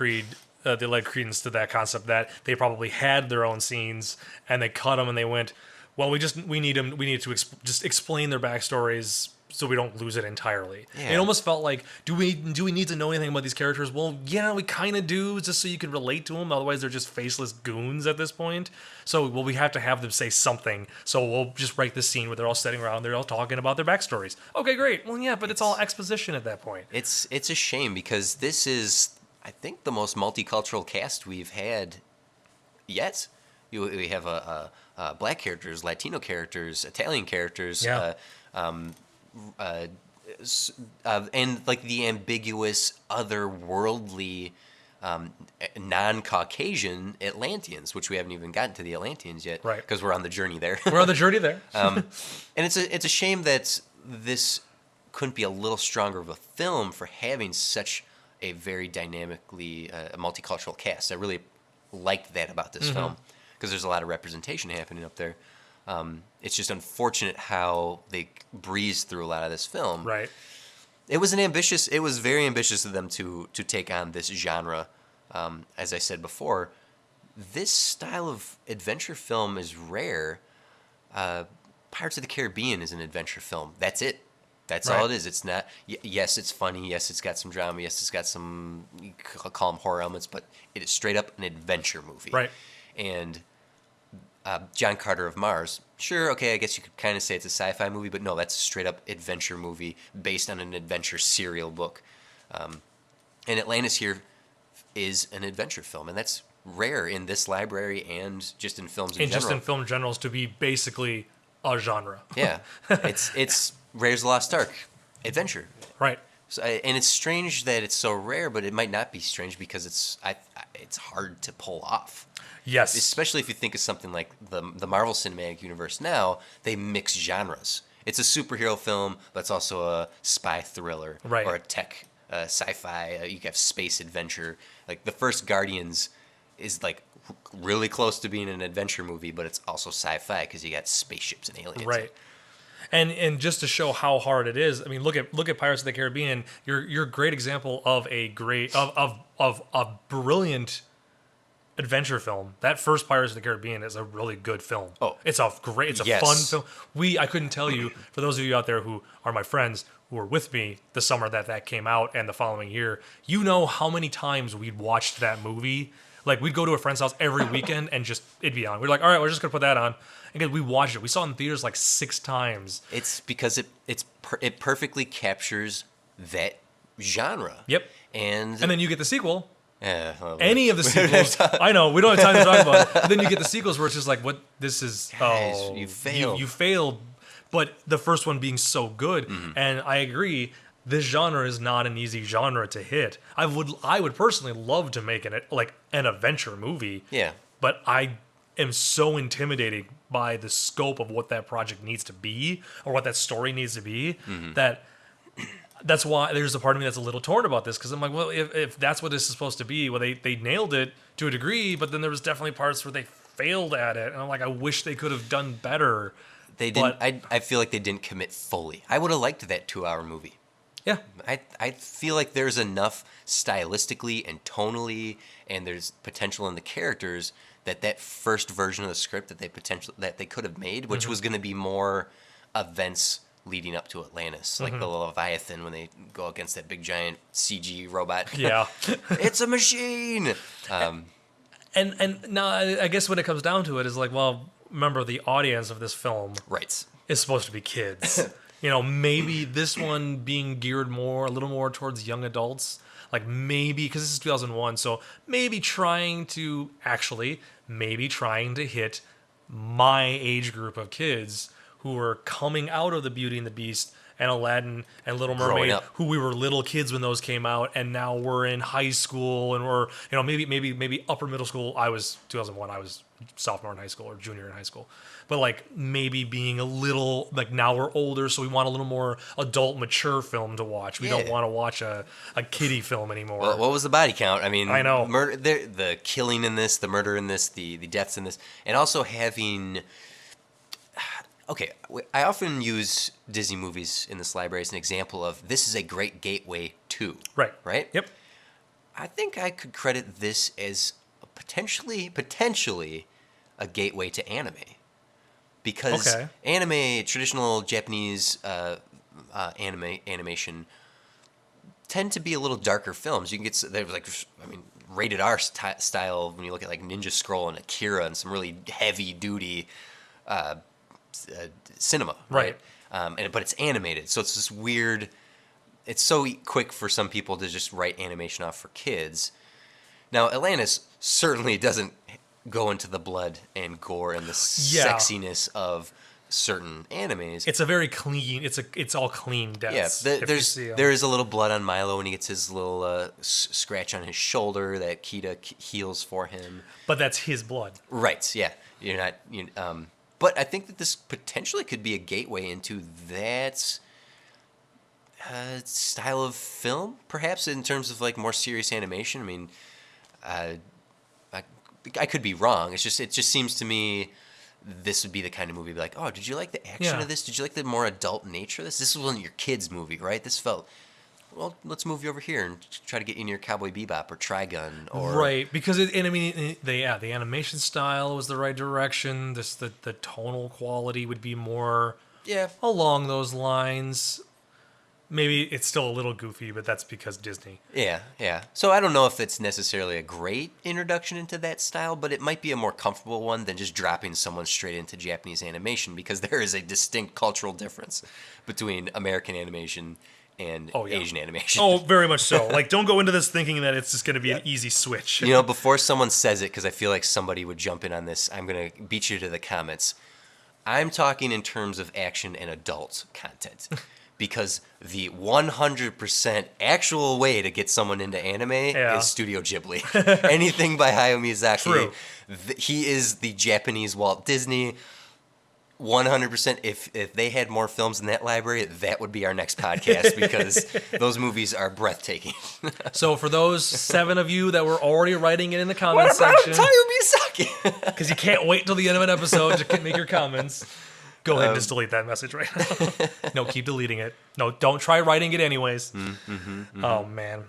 led credence to that concept that they probably had their own scenes and they cut them and they went, well, we need to just explain their backstories so we don't lose it entirely. Yeah. It almost felt like, do we need to know anything about these characters? Well, yeah, we kind of do, just so you can relate to them. Otherwise, they're just faceless goons at this point. So, well, we have to have them say something. So we'll just write this scene where they're all sitting around, they're all talking about their backstories. Okay, great. Well, yeah, but it's all exposition at that point. It's a shame because this is, I think, the most multicultural cast we've had yet. We have black characters, Latino characters, Italian characters. Yeah. And the ambiguous, otherworldly, non-Caucasian Atlanteans, which we haven't even gotten to the Atlanteans yet, right? Because we're on the journey there. And it's a shame that this couldn't be a little stronger of a film for having such a very dynamically multicultural cast. I really liked that about this film because there's a lot of representation happening up there. It's just unfortunate how they breezed through a lot of this film. Right. It was very ambitious of them to take on this genre. As I said before, this style of adventure film is rare. Pirates of the Caribbean is an adventure film. That's it. That's all it is. It's not, yes, it's funny. Yes, it's got some drama. Yes, it's got some, you could call them horror elements, but it is straight up an adventure movie. Right. And John Carter of Mars, sure, okay, I guess you could kind of say it's a sci-fi movie, but no, that's a straight-up adventure movie based on an adventure serial book. And Atlantis here is an adventure film, and that's rare in this library and just in films in general. And just in film generals to be basically a genre. Yeah, it's Raiders of the Lost Ark, adventure. Right. So, and it's strange that it's so rare, but it might not be strange because it's hard to pull off. Yes. Especially if you think of something like the Marvel Cinematic Universe now, they mix genres. It's a superhero film, but it's also a spy thriller or a tech sci-fi. You have space adventure. Like the first Guardians is really close to being an adventure movie, but it's also sci-fi because you got spaceships and aliens. Right. And just to show how hard it is, I mean, look at Pirates of the Caribbean. You're a great example of a brilliant adventure film. That first Pirates of the Caribbean is a really good film. Oh, it's a fun film. I couldn't tell you, for those of you out there who are my friends who were with me the summer that came out and the following year, you know how many times we'd watched that movie Like, we'd go to a friend's house every weekend and just it'd be on. We're like, all right, we're just gonna put that on. And we watched it. We saw it in theaters like 6 times. It's because it perfectly captures that genre. Yep. And then you get the sequel. well, Any of the sequels. I know, we don't have time to talk about it. But then you get the sequels where it's just like, what? This is... Guys, oh, you failed. You failed. But the first one being so good. And I agree, this genre is not an easy genre to hit. I would personally love to make an adventure movie. Yeah. But I am so intimidated by the scope of what that project needs to be, or what that story needs to be, that's why there's a part of me that's a little torn about this, because I'm like, well, if that's what this is supposed to be, well, they nailed it to a degree, but then there was definitely parts where they failed at it, and I'm like, I wish they could have done better. They didn't. I feel like they didn't commit fully. I would have liked that 2-hour movie. Yeah. I feel like there's enough stylistically and tonally, and there's potential in the characters that first version of the script that they could have made, which was going to be more events leading up to Atlantis, like the Leviathan when they go against that big giant CG robot. Yeah. It's a machine. And now I guess when it comes down to it is like, well, remember the audience of this film Right. is supposed to be kids. Maybe this one being geared a little more towards young adults. Like maybe, because this is 2001, so maybe trying to hit my age group of kids who were coming out of the Beauty and the Beast and Aladdin and Little Mermaid, who we were little kids when those came out, and now we're in high school and we're, maybe upper middle school. I was 2001. I was sophomore in high school or junior in high school. But like maybe being a little like now we're older, so we want a little more adult, mature film to watch. We don't want to watch a kiddie film anymore. Well, what was the body count? I mean, I know the killing in this, the murder in this, the deaths in this, and also having. Okay, I often use Disney movies in this library as an example of this is a great gateway to. Right? Yep. I think I could credit this as potentially a gateway to anime. Because anime, traditional Japanese animation, tend to be a little darker films. You can get, rated R style when you look at like Ninja Scroll and Akira and some really heavy duty cinema, right? But it's animated, so it's this weird. It's so quick for some people to just write animation off for kids. Now, Atlantis certainly doesn't go into the blood and gore and the sexiness of certain animes. It's a very clean. It's all clean deaths. Yeah, there is a little blood on Milo when he gets his little scratch on his shoulder that Kida heals for him. But that's his blood, right? Yeah, you're not. But I think that this potentially could be a gateway into that style of film, perhaps in terms of like more serious animation. I mean, I could be wrong. It just seems to me this would be the kind of movie like, oh, did you like the action of this? Did you like the more adult nature of this? This wasn't your kid's movie, right? This felt, well, let's move you over here and try to get you in your Cowboy Bebop or Trigun or right, because the animation style was the right direction. The tonal quality would be more along those lines. Maybe it's still a little goofy, but that's because Disney. Yeah. So I don't know if it's necessarily a great introduction into that style, but it might be a more comfortable one than just dropping someone straight into Japanese animation, because there is a distinct cultural difference between American animation and Asian animation. Oh, very much so. Like, don't go into this thinking that it's just going to be an easy switch. Before someone says it, because I feel like somebody would jump in on this, I'm going to beat you to the comments. I'm talking in terms of action and adult content. Because the 100% actual way to get someone into anime is Studio Ghibli. Anything by Hayao Miyazaki. True. He is the Japanese Walt Disney. 100%. If they had more films in that library, that would be our next podcast, because those movies are breathtaking. So for those 7 of you that were already writing it in the comments what about section, Hayao Miyazaki? because you can't wait till the end of an episode to make your comments. Go ahead and just delete that message right now. No, keep deleting it. No, don't try writing it anyways. Oh man.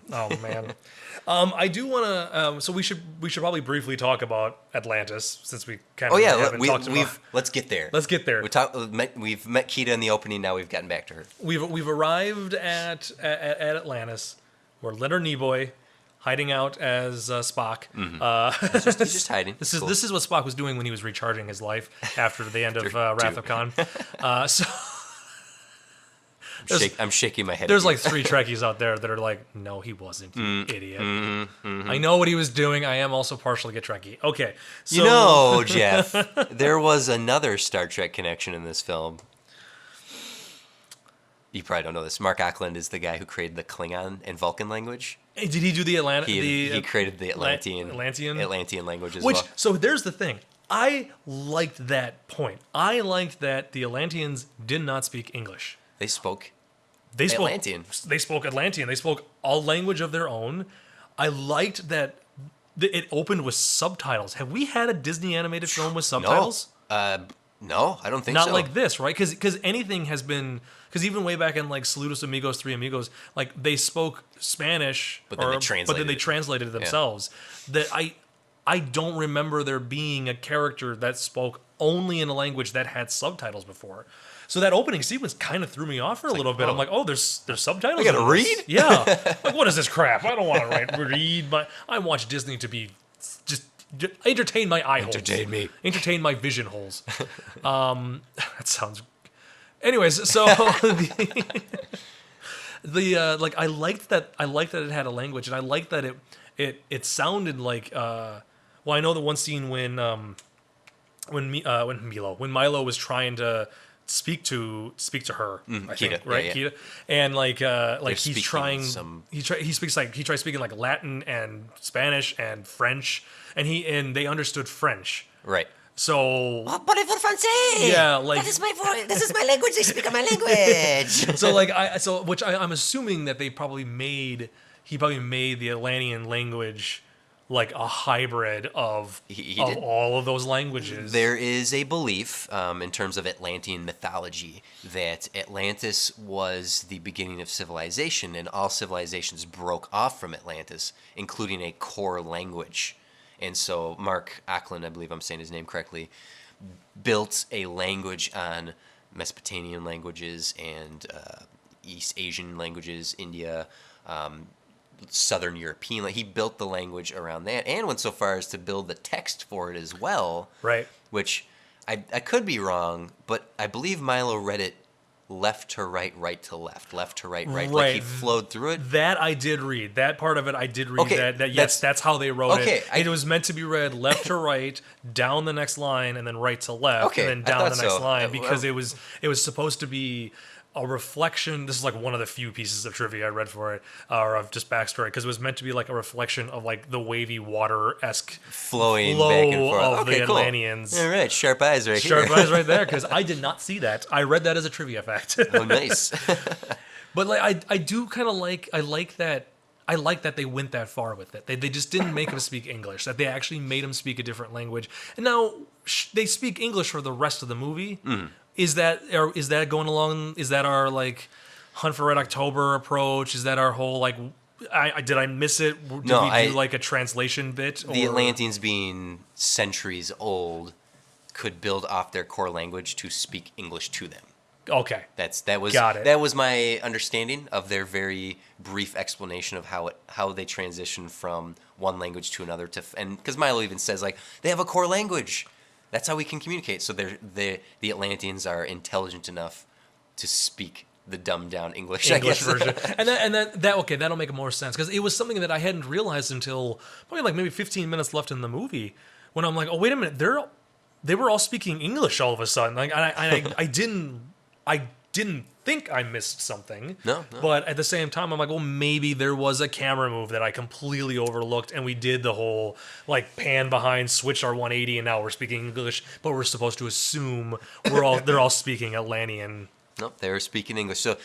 I do want to. So we should probably briefly talk about Atlantis, since we kind of haven't talked about. Let's get there. We've met Kida in the opening. Now we've gotten back to her. We've arrived at Atlantis, where Leonard Nimoy, hiding out as Spock. He's just hiding. This is what Spock was doing when he was recharging his life after the end of Wrath of Khan. So I'm shaking my head. there's like 3 Trekkies out there that are like, no, he wasn't, you idiot. I know what he was doing. I am also partially a Trekkie. Okay, so Jeff, there was another Star Trek connection in this film. You probably don't know this. Mark Ackland is the guy who created the Klingon and Vulcan language. Hey, did he do the He created the Atlantean language as well. So there's the thing. I liked that point. I liked that the Atlanteans did not speak English. They spoke Atlantean. They spoke Atlantean. They spoke a language of their own. I liked that it opened with subtitles. Have we had a Disney animated film with subtitles? No, I don't think Not so. like this, right? Because anything has been... Because even way back in like Saludos Amigos, Three Amigos, like they spoke Spanish, but then they translated it themselves. That I don't remember there being a character that spoke only in a language that had subtitles before. So that opening sequence kind of threw me off for a little bit. I'm like, oh, there's subtitles. I gotta read? Yeah. Like, what is this crap? I don't want to read. I watch Disney to be just entertain my eye holes. Entertain my vision holes. That sounds. Anyways, so the like I liked that it had a language, and I liked that it sounded like well, I know the one scene when Milo was trying to speak to her, I think, right? Yeah. Kida. And like he's trying he tries speaking like Latin and Spanish and French, and they understood French. Right. So Parlez-vous français? Yeah, like this is my language. They speak my language. So I'm assuming that he probably made the Atlantean language like a hybrid of all of those languages. There is a belief in terms of Atlantean mythology that Atlantis was the beginning of civilization, and all civilizations broke off from Atlantis, including a core language. And so Mark Ackland, I believe I'm saying his name correctly, built a language on Mesopotamian languages and East Asian languages, India, Southern European. He built the language around that, and went so far as to build the text for it as well. Right. Which I could be wrong, but I believe Milo read it left to right, right to left, left to right, right. Like he flowed through it. That I did read. That part of it I did read. Okay, That's how they wrote it. It was meant to be read left to right, down the next line, and then right to left, Okay, and then down the next so. line, because it was supposed to be a reflection. This is like one of the few pieces of trivia I read for it, or of just backstory, because it was meant to be like a reflection of like the wavy water-esque flowing flow back and forth. of the Cool. Atlanteans. All right, sharp eyes right Sharp here. eyes right there, because I did not see that. I read that as a trivia fact. Oh, nice. But like I do kind of like that they went that far with it. They just didn't make him speak English. That they actually made him speak a different language. And now they speak English for the rest of the movie. Is that going along? Is that our like Hunt for Red October approach? Is that our whole like? Did I miss it? Did we do like a translation bit? The Atlanteans, being centuries old, could build off their core language to speak English to them. Okay, that was my understanding of their very brief explanation of how they transition from one language to another. And because Milo even says like they have a core language, that's how we can communicate. So the Atlanteans are intelligent enough to speak the dumbed down English version, and that'll make more sense, because it was something that I hadn't realized until probably like maybe 15 minutes left in the movie, when I'm like, oh wait a minute, they were all speaking English all of a sudden. Like I didn't think I missed something. No. But at the same time, I'm like, well, maybe there was a camera move that I completely overlooked, and we did the whole like pan behind, switch our 180, and now we're speaking English, but we're supposed to assume they're all speaking Atlantean. Nope, they were speaking English. So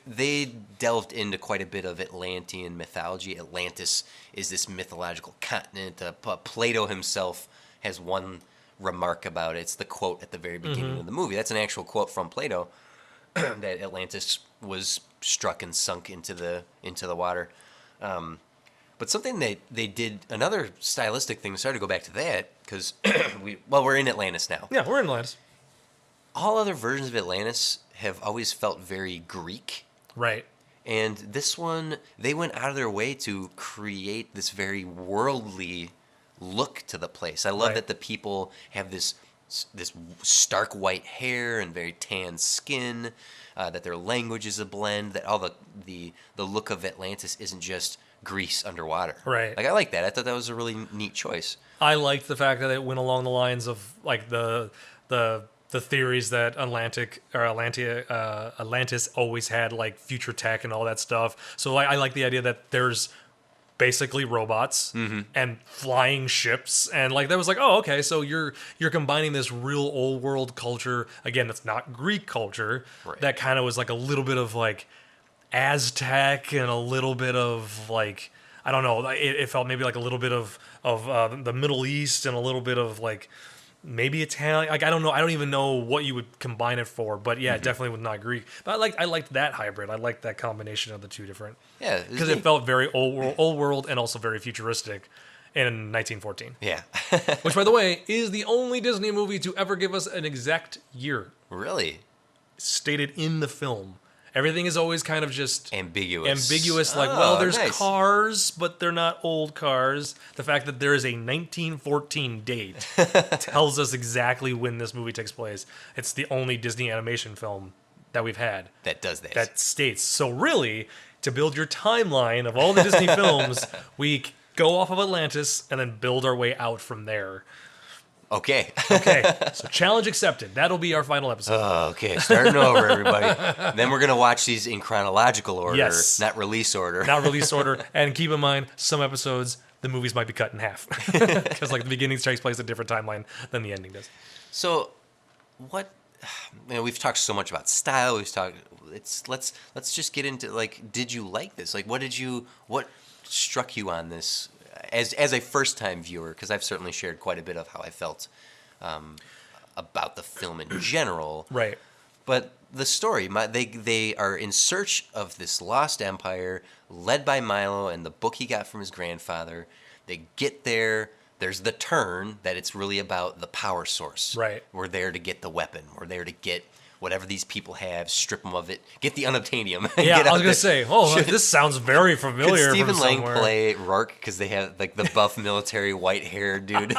they delved into quite a bit of Atlantean mythology. Atlantis is this mythological continent. Plato himself has one remark about it. It's the quote at the very beginning of the movie. That's an actual quote from Plato, that Atlantis was struck and sunk into the water. But something they did, another stylistic thing. Sorry to go back to that, because we're in Atlantis now. Yeah, we're in Atlantis. All other versions of Atlantis have always felt very Greek. Right. And this one, they went out of their way to create this very worldly look to the place. I love Right. that the people have this stark white hair and very tan skin, that their language is a blend, that all the look of Atlantis isn't just Greece underwater. Right. Like, I like that. I thought that was a really neat choice. I liked the fact that it went along the lines of like the theories that Atlantis always had like future tech and all that stuff. So I like the idea that there's basically robots and flying ships, and like that was like, oh, okay, so you're combining this real old world culture again that's not Greek culture, Right. that kind of was like a little bit of like Aztec and a little bit of like, I don't know, it felt maybe like a little bit of the Middle East and a little bit of like maybe Italian. Like, I don't know, I don't even know what you would combine it for, but yeah, definitely was not Greek. But I liked that hybrid. I liked that combination of the two different. Yeah. Because it felt very old world and also very futuristic in 1914. Yeah. Which, by the way, is the only Disney movie to ever give us an exact year Really? stated in the film. Everything is always kind of just ambiguous. like, Oh, well, there's nice. cars, but they're not old cars. The fact that there is a 1914 date tells us exactly when this movie takes place. It's the only Disney animation film that we've had That does that. that states. So really, to build your timeline of all the Disney films, we go off of Atlantis and then build our way out from there. Okay. Okay, so challenge accepted. That'll be our final episode. Okay, starting over, everybody. Then we're going to watch these in chronological order, Yes. not release order. Not release order. And keep in mind, some episodes, the movies might be cut in half. Because like the beginning takes place a different timeline than the ending does. So, what? We've talked so much about style. We've talked. Let's just get into, like, did you like this? Like, what struck you on this as a first time viewer? Because I've certainly shared quite a bit of how I felt about the film in general. Right. But the story, they are in search of this lost empire led by Milo and the book he got from his grandfather. They get there. There's the turn that it's really about the power source. Right. We're there to get the weapon. We're there to get whatever these people have, strip them of it, get the unobtainium. Yeah, get I out was going to there. say, oh, this sounds very Could familiar Stephen from Lang somewhere. play Rourke because they have like the buff military white hair dude?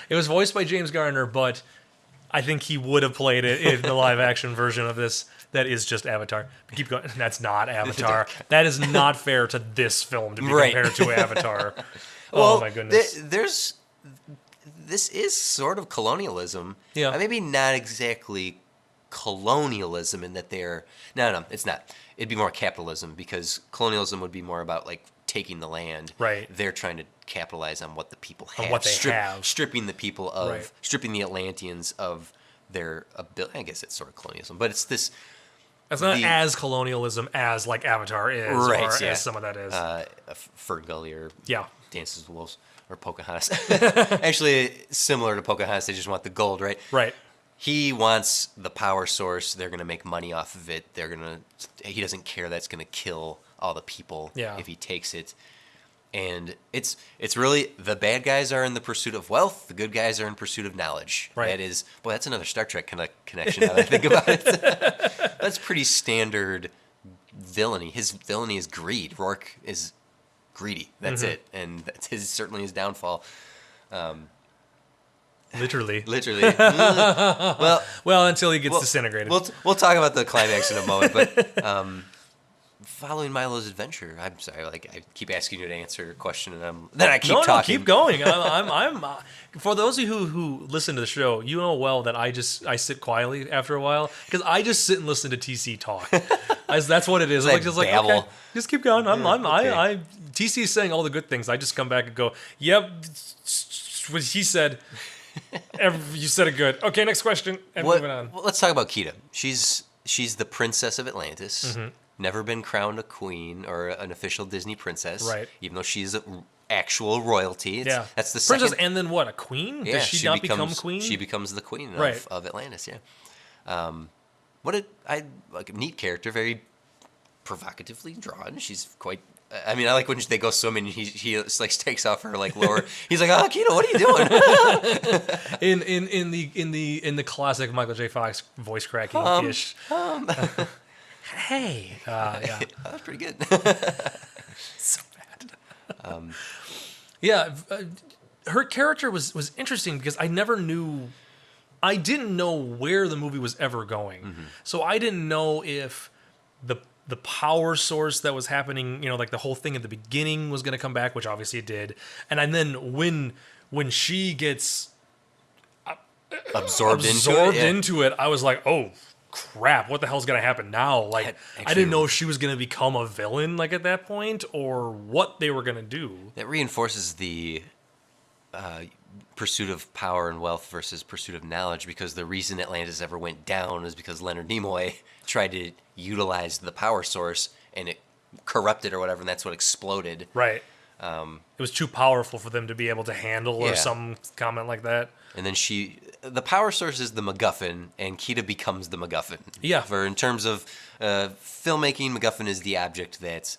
It was voiced by James Garner, but I think he would have played it in the live action version of this. That is just Avatar. Keep going. That's not Avatar. That is not fair to this film to be Right. compared to Avatar. Well, Oh my goodness. This is sort of colonialism. Yeah. Maybe not exactly colonialism in that they're... No, it's not. It'd be more capitalism, because colonialism would be more about like taking the land. Right. They're trying to capitalize on what the people have. On what they have. Stripping the people of... Right. Stripping the Atlanteans of their ability. I guess it's sort of colonialism. But it's this... That's not the- as colonialism as like Avatar is, Right, or yeah. as some of that is. Ferngully or Yeah. Dances with Wolves or Pocahontas. Actually, similar to Pocahontas, they just want the gold, right? Right. He wants the power source. They're going to make money off of it. He doesn't care that's going to kill all the people Yeah. if he takes it. And it's really, the bad guys are in the pursuit of wealth. The good guys are in pursuit of knowledge. Right. That is, boy, that's another Star Trek connection now that I think about it. That's pretty standard villainy. His villainy is greed. Rourke is greedy. That's it. And that's certainly his downfall. Literally. Literally. Well, until he gets disintegrated. We'll talk about the climax in a moment, but following Milo's adventure, I'm sorry, like I keep asking you to answer a question, and then I keep talking. No, keep going. I'm for those of you who listen to the show, you know well that I sit quietly after a while because I just sit and listen to TC talk. That's what it is. Like I'm just like, babble. okay, just keep going. Okay. TC is saying all the good things. I just come back and go, yep, what he said. You said it good. Okay, next question. And moving on. Well, let's talk about Kida. She's the princess of Atlantis. Mm-hmm. Never been crowned a queen or an official Disney princess. Right. Even though she's actual royalty. Yeah. That's the princess, second. and then what? A queen? Yeah, Does she not become queen? She becomes the queen Right. of Atlantis. Yeah. A neat character, very provocatively drawn. She's quite. I mean, I like when they go swimming. He like takes off her like lower. He's like, "Oh, Kida, what are you doing?" in the classic Michael J. Fox voice cracking ish. Hey. Yeah. That was pretty good. So bad. Yeah, her character was interesting because I didn't know where the movie was ever going. So I didn't know if the power source that was happening, like the whole thing at the beginning was going to come back, which obviously it did. And then when she gets Absorbed into it, I was like, oh crap, what the hell's going to happen now? Like, I didn't know if she was going to become a villain like at that point or what they were going to do. That reinforces the pursuit of power and wealth versus pursuit of knowledge, because the reason Atlantis ever went down is because Leonard Nimoy tried to utilize the power source and it corrupted or whatever, and that's what exploded. Right. It was too powerful for them to be able to handle, or Yeah. some comment like that. And then the power source is the MacGuffin, and Kida becomes the MacGuffin. Yeah. For in terms of filmmaking, MacGuffin is the object that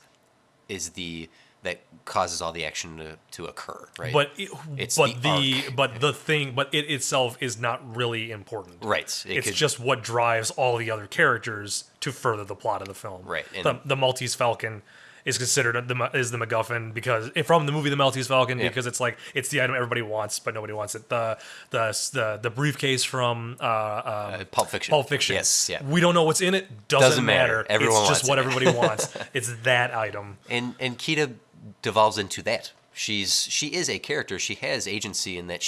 causes all the action to occur, right? But It's it itself is not really important. Right. It's just what drives all the other characters to further the plot of the film. Right. The Maltese Falcon is considered the MacGuffin because from the movie The Maltese Falcon, because it's the item everybody wants but nobody wants it. The briefcase from Pulp Fiction. Pulp Fiction. Yes. Yeah. We don't know what's in it. Doesn't matter. Everyone it's just wants what it. everybody wants. It's that item. And Kida devolves into that. She is a character. She has agency in that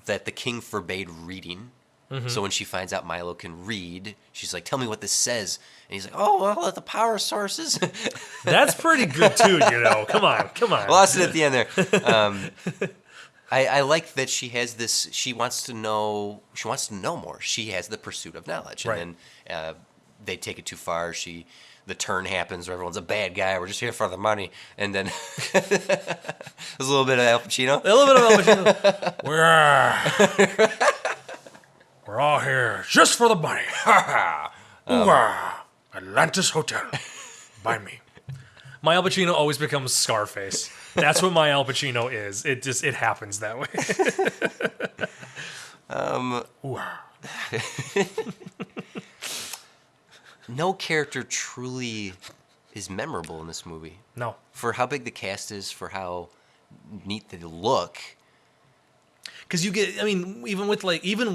the king forbade reading. So when she finds out Milo can read, she's like, "Tell me what this says." And he's like, "Oh, well, the power sources." That's pretty good too, Come on. Lost it at the end there. I like that she has this. She wants to know more. She has the pursuit of knowledge, and Right. then they take it too far. The turn happens where everyone's a bad guy. We're just here for the money, and then there's a little bit of Al Pacino. A little bit of We're all here just for the money. Atlantis Hotel. Buy me. My Al Pacino always becomes Scarface. That's what my Al Pacino is. It happens that way. No character truly is memorable in this movie. No. For how big the cast is, for how neat they look. Because you get, even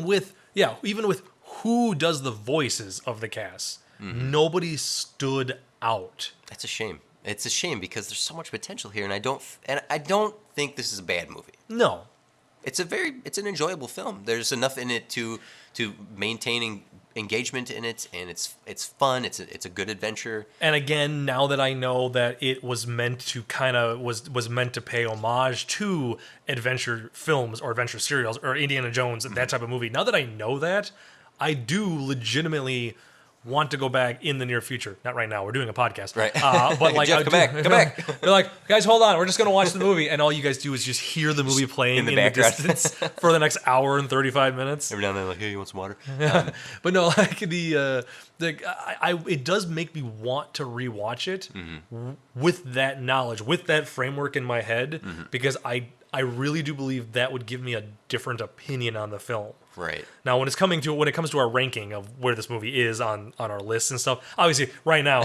with who does the voices of the cast, nobody stood out. That's a shame. It's a shame because there's so much potential here, and I don't think this is a bad movie. No. It's an enjoyable film. There's enough in it to maintain engagement in it, and it's fun. It's a good adventure. And again, now that I know that it was meant to was meant to pay homage to adventure films or adventure serials or Indiana Jones and that type of movie. Now that I know that, I do legitimately want to go back in the near future. Not right now. We're doing a podcast. Right. But like, Jeff, come back. They're like, guys, hold on. We're just going to watch the movie. And all you guys do is just hear the movie playing in the background. distance for the next hour and 35 minutes. Every now and then, like, hey, you want some water? But no, like it does make me want to rewatch it with that knowledge, with that framework in my head, because I really do believe that would give me a different opinion on the film. Right. Now, when it comes to our ranking of where this movie is on our lists and stuff, obviously, right now,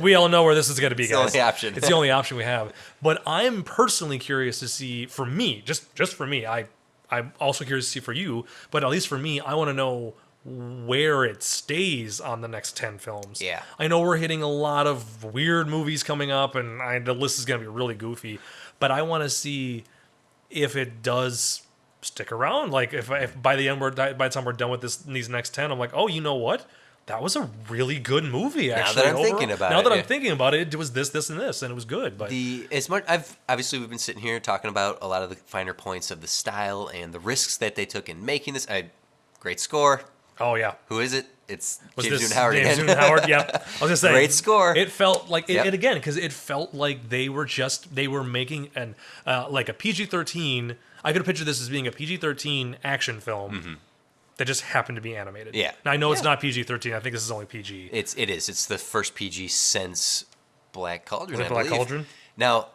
we all know where this is going to be, guys. It's the only option. It's the only option we have. But I'm personally curious to see, for me, just for me, I'm also curious to see for you, but at least for me, I want to know where it stays on the next 10 films. Yeah. I know we're hitting a lot of weird movies coming up, and the list is going to be really goofy, but I want to see if it does stick around. Like if by the time we're done with these next 10, I'm like, oh, you know what? That was a really good movie. Actually, Now that I'm thinking about now it, that I'm yeah. thinking about it, it was this, and this, and it was good. But Obviously we've been sitting here talking about a lot of the finer points of the style and the risks that they took in making this. Great score. oh yeah, Who is it? It's was James this Newton Howard James again. Newton Howard? Yeah, I was gonna say Great score. It felt like Yep. it again because it felt like they were making like a PG-13. I could picture this as being a PG-13 action film that just happened to be animated. Yeah. Now I know it's Yeah. not PG-13. I think this is only PG. It is. It's the first PG since Black Cauldron. Was it I Black believe. Cauldron? Now,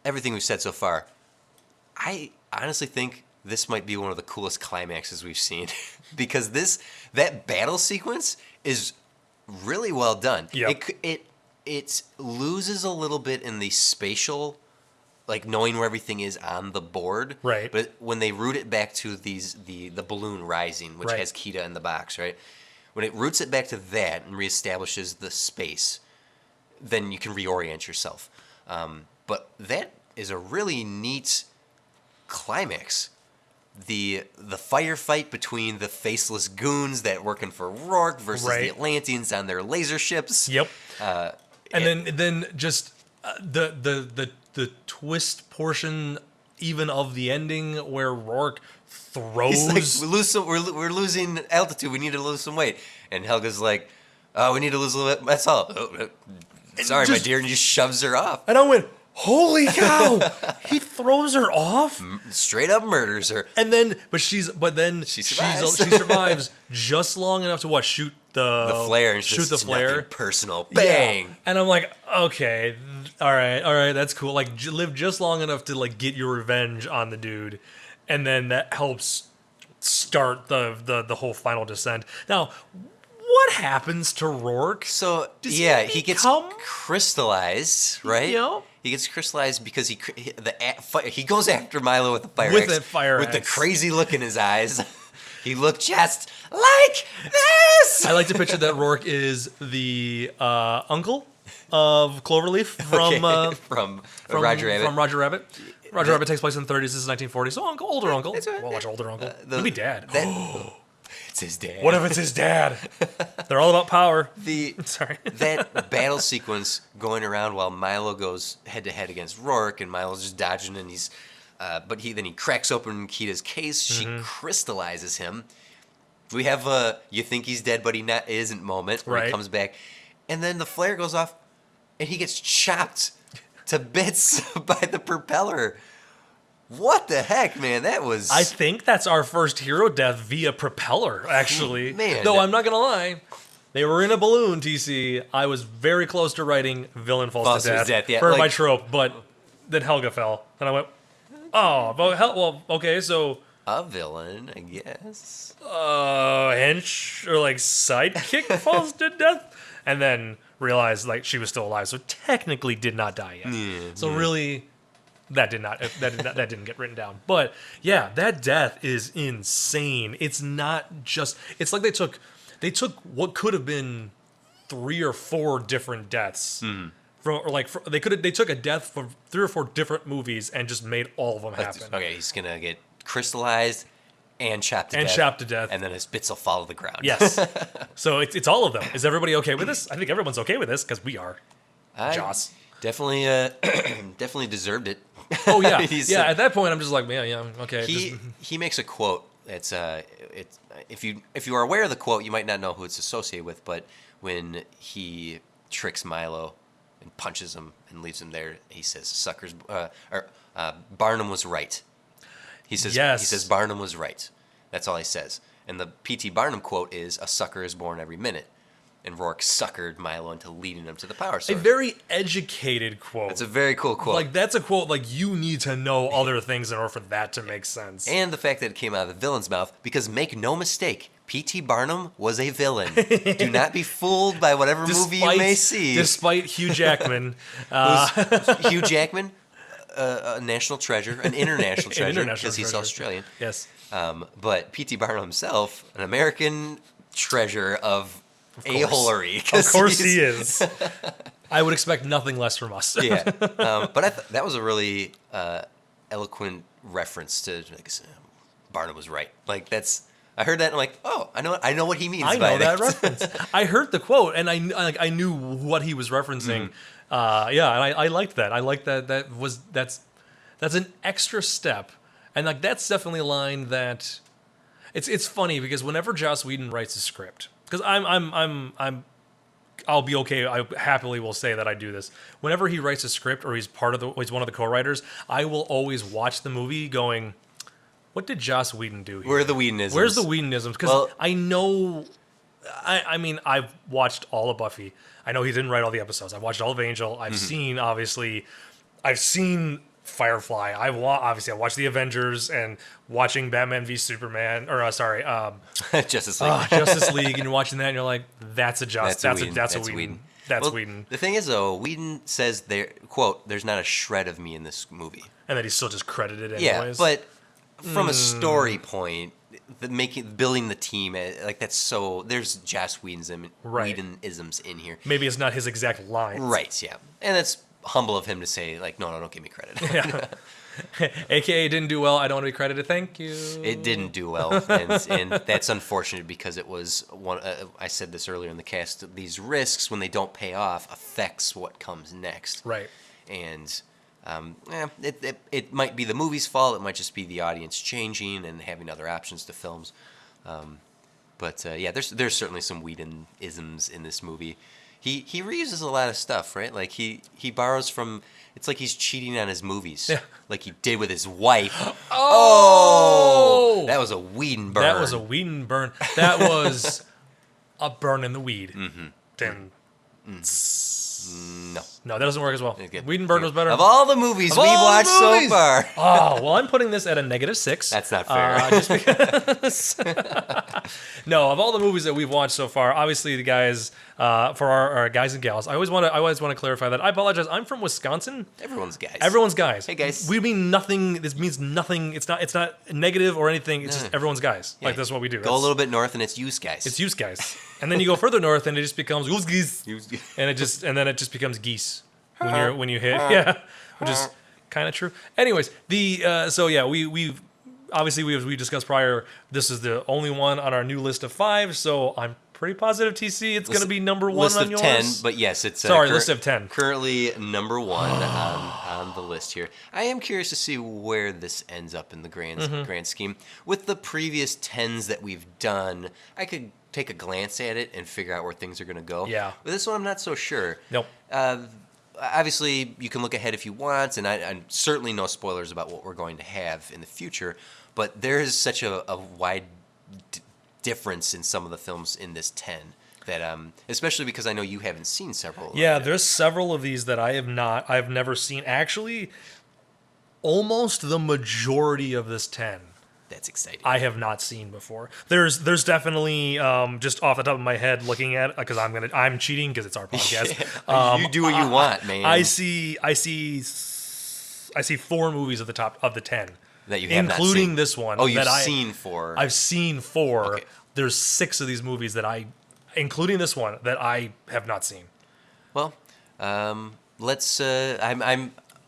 everything we've said so far, I honestly think this might be one of the coolest climaxes we've seen because that battle sequence is really well done. Yep. It loses a little bit in the spatial, like knowing where everything is on the board. Right. But when they root it back to the balloon rising, which Right. has Kita in the box, right? When it roots it back to that and reestablishes the space, then you can reorient yourself. But that is a really neat climax. The firefight between the faceless goons that working for Rourke versus Right. the Atlanteans on their laser ships. Yep. And then just the twist portion even of the ending where Rourke throws. He's like, we're losing altitude. We need to lose some weight. And Helga's like, oh, we need to lose a little bit. That's all. Oh, sorry, my dear. And just shoves her off. And I went, holy cow! He throws her off, Straight up murders her. and then she survives. she survives just long enough to shoot the Flare. And shoot the it's flare. nothing personal. Bang. Yeah. And I'm like, okay, all right, that's cool. Like, live just long enough to like get your revenge on the dude, and then that helps start the whole final descent. Now, what happens to Rourke? So Does he gets become- crystallized, right? Yep. He gets crystallized because he goes after Milo with the fire With axe, that fire with the axe. crazy look in his eyes. He looked just like this. I like to picture that Rourke is the uncle of Cloverleaf from Roger Rabbit. From Roger Rabbit. Roger Rabbit takes place in the 30s. This is 1940. So older uncle. That's right. We'll watch older uncle. Maybe dad. It's his dad. What if it's his dad? They're all about power. Sorry. That battle sequence going around while Milo goes head to head against Rourke, and Milo's just dodging, and he's, but he cracks open Kita's case. She crystallizes him. We have a you think he's dead, but he isn't moment where Right. he comes back, and then the flare goes off, and he gets chopped to bits by the propeller. What the heck, man? That was. I think that's our first hero death via propeller, actually. Man. Though I'm not going to lie. They were in a balloon, TC. I was very close to writing villain falls to death, yeah, for like- my trope, but then Helga fell. And I went, oh, well, okay, so a villain, I guess. hench or like sidekick falls to death, and then realized like she was still alive, so technically did not die yet. Really, that didn't get written down. But yeah, that death is insane. It's not just. It's like they took what could have been 3 or 4 different deaths. They took a death from 3 or 4 different movies and just made all of them happen. Okay, he's gonna get crystallized and chopped to death. And then his bits will fall to the ground. Yes. So it's all of them. Is everybody okay with this? I think everyone's okay with this because we are. Joss. Definitely, definitely deserved it. Oh yeah, He's, yeah. At that point, I'm just like, yeah, okay. He makes a quote. It's if you are aware of the quote, you might not know who it's associated with. But when he tricks Milo and punches him and leaves him there, he says, "Suckers," Barnum was right. He says, Yes. He says Barnum was right. That's all he says. And the P.T. Barnum quote is, "A sucker is born every minute." And Rourke suckered Milo into leading him to the power a source. very educated quote. It's a very cool quote. Like that's a quote like you need to know other things in order for that to make sense. And the fact that it came out of the villain's mouth, because make no mistake, P.T. Barnum was a villain. Do not be fooled by whatever movie you may see. Despite Hugh Jackman. Hugh Jackman, a national treasure, an international treasure, because he's Australian. Yes. But P.T. Barnum himself, an American treasure of a-holery. Of course he is. I would expect nothing less from us. Yeah. But that was a really eloquent reference to Barnum was right. Like I heard that and I'm like, oh, I know what he means. I by know that reference. I heard the quote and I knew what he was referencing. Yeah, and I liked that. I liked that. That's an extra step, and like that's definitely a line that it's funny because whenever Joss Whedon writes a script, because I'll be okay. I happily will say that I do this. Whenever he writes a script or he's one of the co-writers, I will always watch the movie going, what did Joss Whedon do here? Where are the Whedonisms? Where's the Whedonisms? Because I know, I mean, I've watched all of Buffy. I know he didn't write all the episodes. I've watched all of Angel. I've seen Firefly. Obviously I watched the Avengers and watching Batman v Superman Justice League. Justice League, and you're watching that and you're like, that's a Whedon. That's Well, Whedon. The thing is, though, Whedon says there, quote, "There's not a shred of me in this movie." And that he's still just credited Yeah, anyways. but from a story point, building the team, like that's so. There's Joss Whedon-isms in here. maybe it's not his exact line. Right. Yeah, and it's humble of him to say, like, no, don't give me credit. Yeah. AKA didn't do well. I don't want to be credited. Thank you. It didn't do well, and that's unfortunate because it was one. I said this earlier in the cast. These risks, when they don't pay off, affects what comes next. Right. And it might be the movie's fault. It might just be the audience changing and having other options to films. But there's certainly some Whedon-isms in this movie. He reuses a lot of stuff, right? Like he borrows from. It's like he's cheating on his movies, like he did with his wife. Oh, that was a Whedon burn. That was a Whedon burn. That was a burn in the weed. Mm-hmm. No, that doesn't work as well. Whedon burn was better. Of all the movies we've watched so far. Oh, well, I'm putting this at a -6. That's not fair. Just because. No, of all the movies that we've watched so far, obviously the guys, for our guys and gals, I always want to clarify that. I apologize. I'm from Wisconsin. Everyone's guys. Everyone's guys. Hey, guys. We mean nothing. This means nothing. It's not negative or anything. It's just everyone's guys. Yeah. Like that's what we do. Go a little bit north and it's use guys. It's use guys. And then you go further north and it just becomes goose geese. And then it just becomes geese when you hit. Yeah. Which is kind of true. Anyways, we obviously, we discussed prior, this is the only one on our new list of 5, so I'm pretty positive, TC, it's going to be number 1 list on of yours. 10, but yes, it's list of 10. Currently number 1 on the list here. I am curious to see where this ends up in the grand scheme. With the previous 10s that we've done, I could take a glance at it and figure out where things are going to go. Yeah. But this one, I'm not so sure. Nope. Obviously, you can look ahead if you want, and I certainly no spoilers about what we're going to have in the future. But there is such a wide difference in some of the films in this 10 that, especially because I know you haven't seen several. Yeah, there's several of these that I've never seen. Actually, almost the majority of this 10. That's exciting. I have not seen before. There's definitely just off the top of my head looking at it because I'm cheating because it's our podcast. You do what you want, man. I see 4 movies at the top of the 10 that you have including not seen. this one. Oh, you've seen 4. I've seen 4. Okay. There's 6 of these movies including this one, that I have not seen. Well, let's.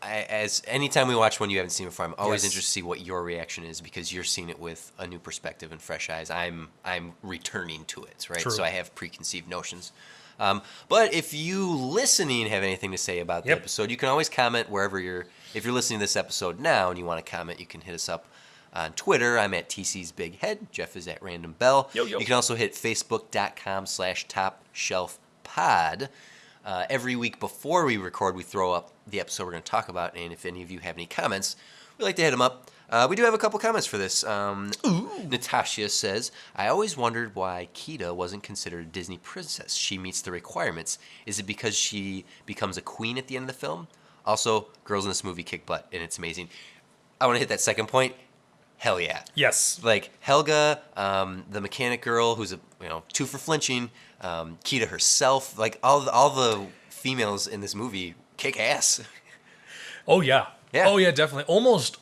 As anytime we watch one you haven't seen before, I'm always interested to see what your reaction is because you're seeing it with a new perspective and fresh eyes. I'm returning to it, right? True. So I have preconceived notions. But if you listening have anything to say about the episode, you can always comment wherever if you're listening to this episode now and you want to comment, you can hit us up on Twitter. I'm at TC's Big Head. Jeff is at Random Bell. Yo. You can also hit facebook.com/topshelfpod. Every week before we record, we throw up the episode we're going to talk about, and if any of you have any comments, we like to hit them up. We do have a couple comments for this. Natasha says, I always wondered why Kida wasn't considered a Disney princess. She meets the requirements. Is it because she becomes a queen at the end of the film? Also, girls in this movie kick butt, and it's amazing. I want to hit that second point. Hell yeah. Yes. Like Helga, the mechanic girl, who's 2 for flinching, Kida herself, like all the females in this movie kick ass. Oh yeah. Yeah. Oh yeah, definitely. Almost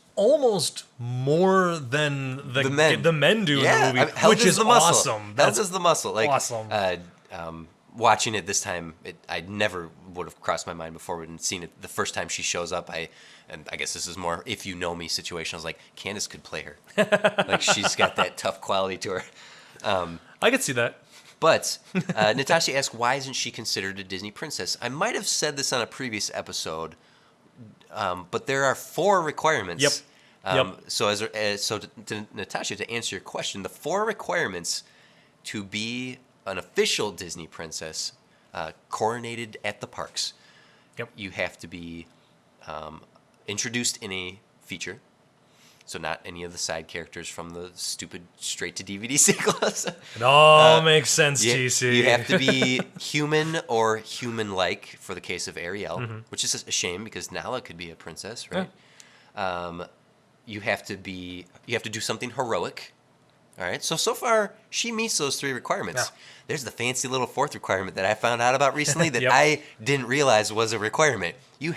more than the men do in the movie, which is the muscle. Awesome. Helga's the muscle. Like, awesome. Watching it this time, I never would have crossed my mind before we'd seen it. The first time she shows up, and I guess this is more if you know me situation. I was like, Candace could play her. Like she's got that tough quality to her. I could see that. But Natasha asked, why isn't she considered a Disney princess? I might have said this on a previous episode, but there are 4 requirements. Yep. So to Natasha, to answer your question, the 4 requirements to be an official Disney princess, coronated at the parks. Yep. You have to be introduced in a feature. So not any of the side characters from the stupid straight-to-DVD sequels. It all makes sense, TC. You have to be human or human-like for the case of Ariel, which is a shame because Nala could be a princess, right? You have to do something heroic. All right. So far, she meets those 3 requirements. Yeah. There's the fancy little 4th requirement that I found out about recently that Yep. I didn't realize was a requirement. You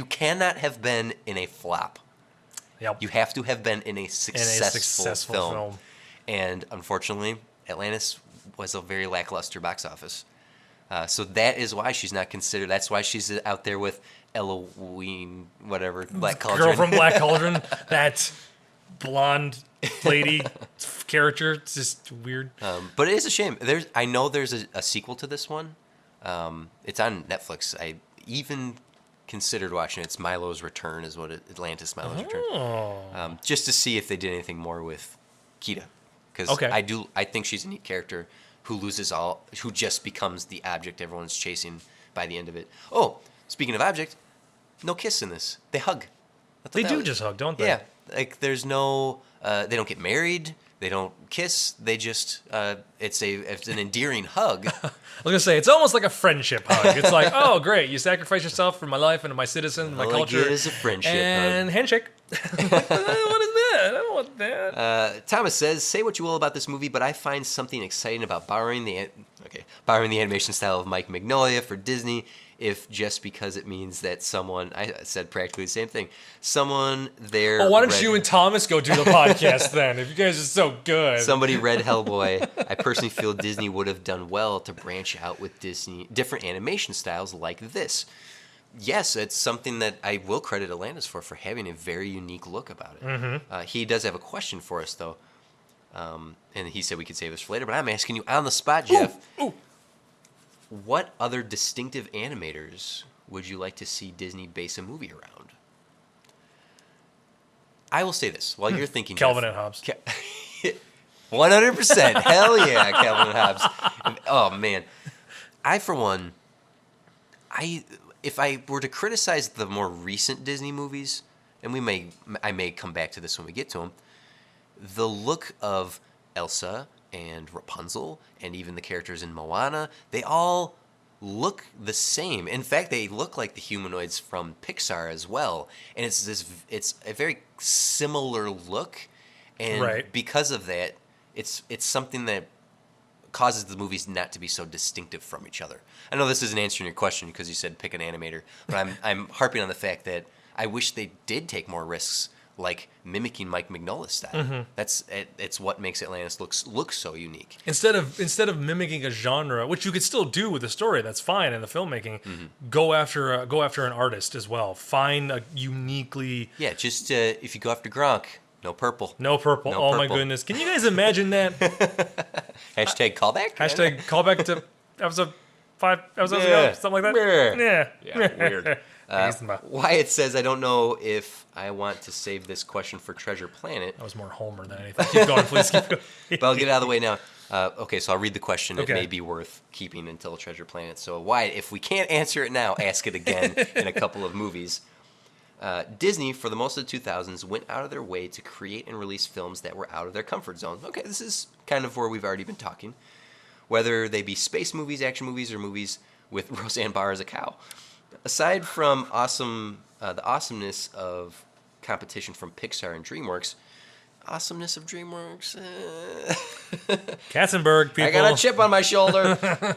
cannot have been in a flop. Yep. You have to have been in a successful film. And unfortunately, Atlantis was a very lackluster box office. So that is why she's not considered. That's why she's out there with Eloise, whatever, Black Cauldron. Girl from Black Cauldron, that blonde lady character. It's just weird. But it is a shame. I know there's a sequel to this one. It's on Netflix. I even considered watching it. It's Milo's Return, is what Atlantis Milo's Return. Just to see if they did anything more with Kida, because I think she's a neat character who loses all, who just becomes the object everyone's chasing by the end of it. Oh, speaking of object, no kiss in this. They hug. They do just hug, don't they? Yeah, like there's no. They don't get married. They don't kiss. They just. It's an endearing hug. I was gonna say it's almost like a friendship hug. It's like, oh great, you sacrifice yourself for my life and my citizens, my culture. It is a friendship and hug. handshake. What is that? I don't want that. Thomas says, "Say what you will about this movie, but I find something exciting about borrowing the animation style of Mike Mignola for Disney. If just because it means that someone," I said practically the same thing. Someone there. Oh, why don't you and Thomas go do the podcast then? If you guys are so good. Somebody read Hellboy. I personally feel Disney would have done well to branch out with different animation styles like this. Yes, it's something that I will credit Atlantis for having a very unique look about it. Mm-hmm. He does have a question for us, though. And he said we could save this for later, but I'm asking you on the spot, Jeff. Ooh. What other distinctive animators would you like to see Disney base a movie around? I will say this while you're thinking, Calvin Jeff. and Hobbes. 100%. Hell yeah, Calvin and Hobbes. Oh, man. For one, if I were to criticize the more recent Disney movies, and I may come back to this when we get to them, the look of Elsa and Rapunzel and even the characters in Moana, they all look the same. In fact, they look like the humanoids from Pixar as well. And it's a very similar look. And because of that, it's something that causes the movies not to be so distinctive from each other. I know this isn't answering your question because you said pick an animator, but I'm harping on the fact that I wish they did take more risks, like mimicking Mike Mignola's style. Mm-hmm. It's what makes Atlantis look so unique. Instead of mimicking a genre, which you could still do with the story, that's fine in the filmmaking. Go after an artist as well. Find a uniquely just if you go after Gronk, no purple. No purple. No oh purple. my goodness! Can you guys imagine that? Hashtag callback. Hashtag callback to episode 5 episodes ago, something like that. Yeah, weird. Wyatt says, I don't know if I want to save this question for Treasure Planet. That was more Homer than anything. Keep going, please. Keep going. But I'll get it out of the way now. Okay, so I'll read the question. Okay. It may be worth keeping until Treasure Planet. So Wyatt, if we can't answer it now, ask it again in a couple of movies. Disney, for the most of the 2000s, went out of their way to create and release films that were out of their comfort zone. Okay, this is kind of where we've already been talking. Whether they be space movies, action movies, or movies with Roseanne Barr as a cow. Aside from the awesomeness of competition from Pixar and DreamWorks, awesomeness of DreamWorks. Katzenberg, people. I got a chip on my shoulder.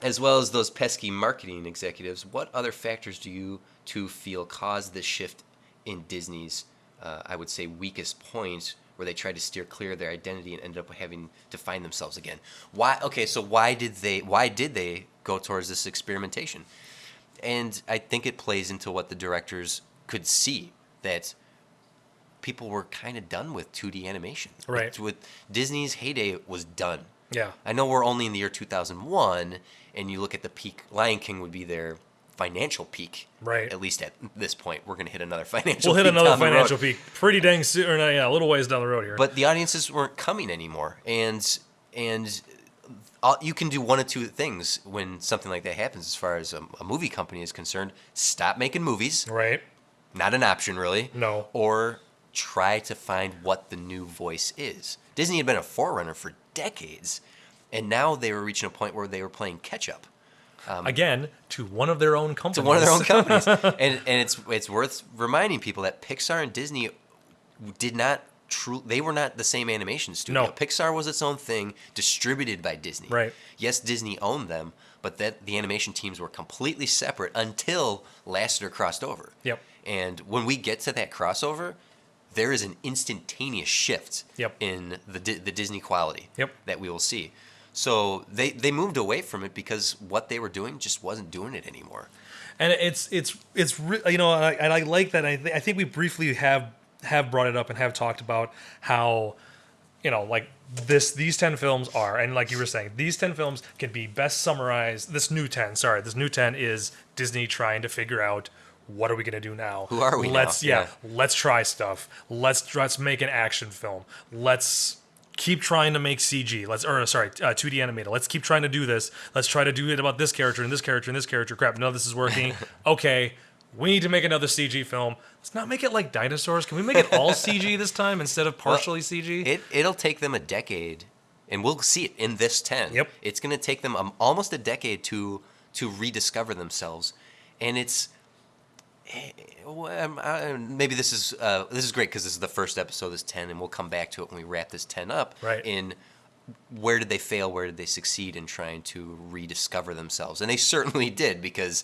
As well as those pesky marketing executives, what other factors do you two feel caused this shift in Disney's, I would say, weakest point, where they tried to steer clear of their identity and ended up having to find themselves again? Why? Okay, so why did they go towards this experimentation? And I think it plays into what the directors could see, that people were kind of done with 2D animation. Right. With Disney's heyday was done. Yeah. I know we're only in the year 2001, and you look at the peak. Lion King would be their financial peak. Right. At least at this point, we're going to hit another financial peak. We'll hit another financial peak pretty dang soon. Or a little ways down the road here. But the audiences weren't coming anymore. And you can do one of two things when something like that happens as far as a movie company is concerned. Stop making movies. Right. Not an option, really. No. Or try to find what the new voice is. Disney had been a forerunner for decades, and now they were reaching a point where they were playing catch-up. Again, to one of their own companies. To one of their own companies. and it's worth reminding people that Pixar and Disney did not they were not the same animation studio. No. Pixar was its own thing, distributed by Disney. Right. Yes, Disney owned them, but that the animation teams were completely separate until Lasseter crossed over. Yep. And when we get to that crossover, there is an instantaneous shift in the Disney quality that we will see. So they moved away from it because what they were doing just wasn't doing it anymore. And it's you know, and I like that. I think we briefly have brought it up and have talked about how, you know, like these 10 films are, and like you were saying, these 10 films can be best summarized. This new 10 is Disney trying to figure out, what are we going to do now? Who are we now? Let's try stuff. Let's make an action film. Let's keep trying to make CG. 2D animated. Let's keep trying to do this. Let's try to do it about this character and this character and this character. Crap, none of this is working. Okay, we need to make another CG film. Let's not make it like dinosaurs. Can we make it all CG this time instead of partially CG? It'll take them a decade, and we'll see it in this 10. Yep. It's going to take them almost a decade to rediscover themselves, and it's maybe this is great because this is the first episode of this 10, and we'll come back to it when we wrap this 10 up. Right. In where did they fail? Where did they succeed in trying to rediscover themselves? And they certainly did, because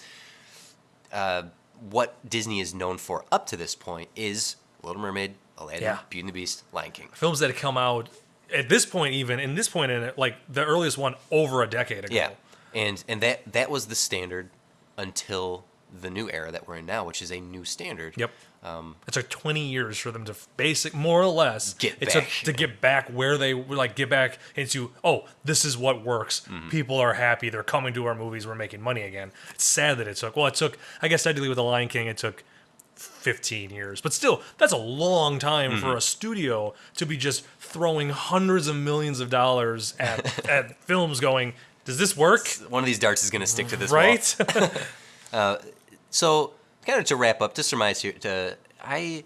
what Disney is known for up to this point is Little Mermaid, Aladdin, Beauty and the Beast, Lion King. Films that have come out at this point, even in this point in it, like the earliest one over a decade ago. Yeah, and that was the standard until the new era that we're in now, which is a new standard. Yep. It took 20 years for them to more or less get back where they were, like get back into, this is what works. Mm-hmm. People are happy. They're coming to our movies. We're making money again. It's sad that it took, I guess technically with The Lion King, it took 15 years, but still, that's a long time for a studio to be just throwing hundreds of millions of dollars at films going, does this work? One of these darts is going to stick to this right? wall. So, kind of to wrap up, just surmise here, I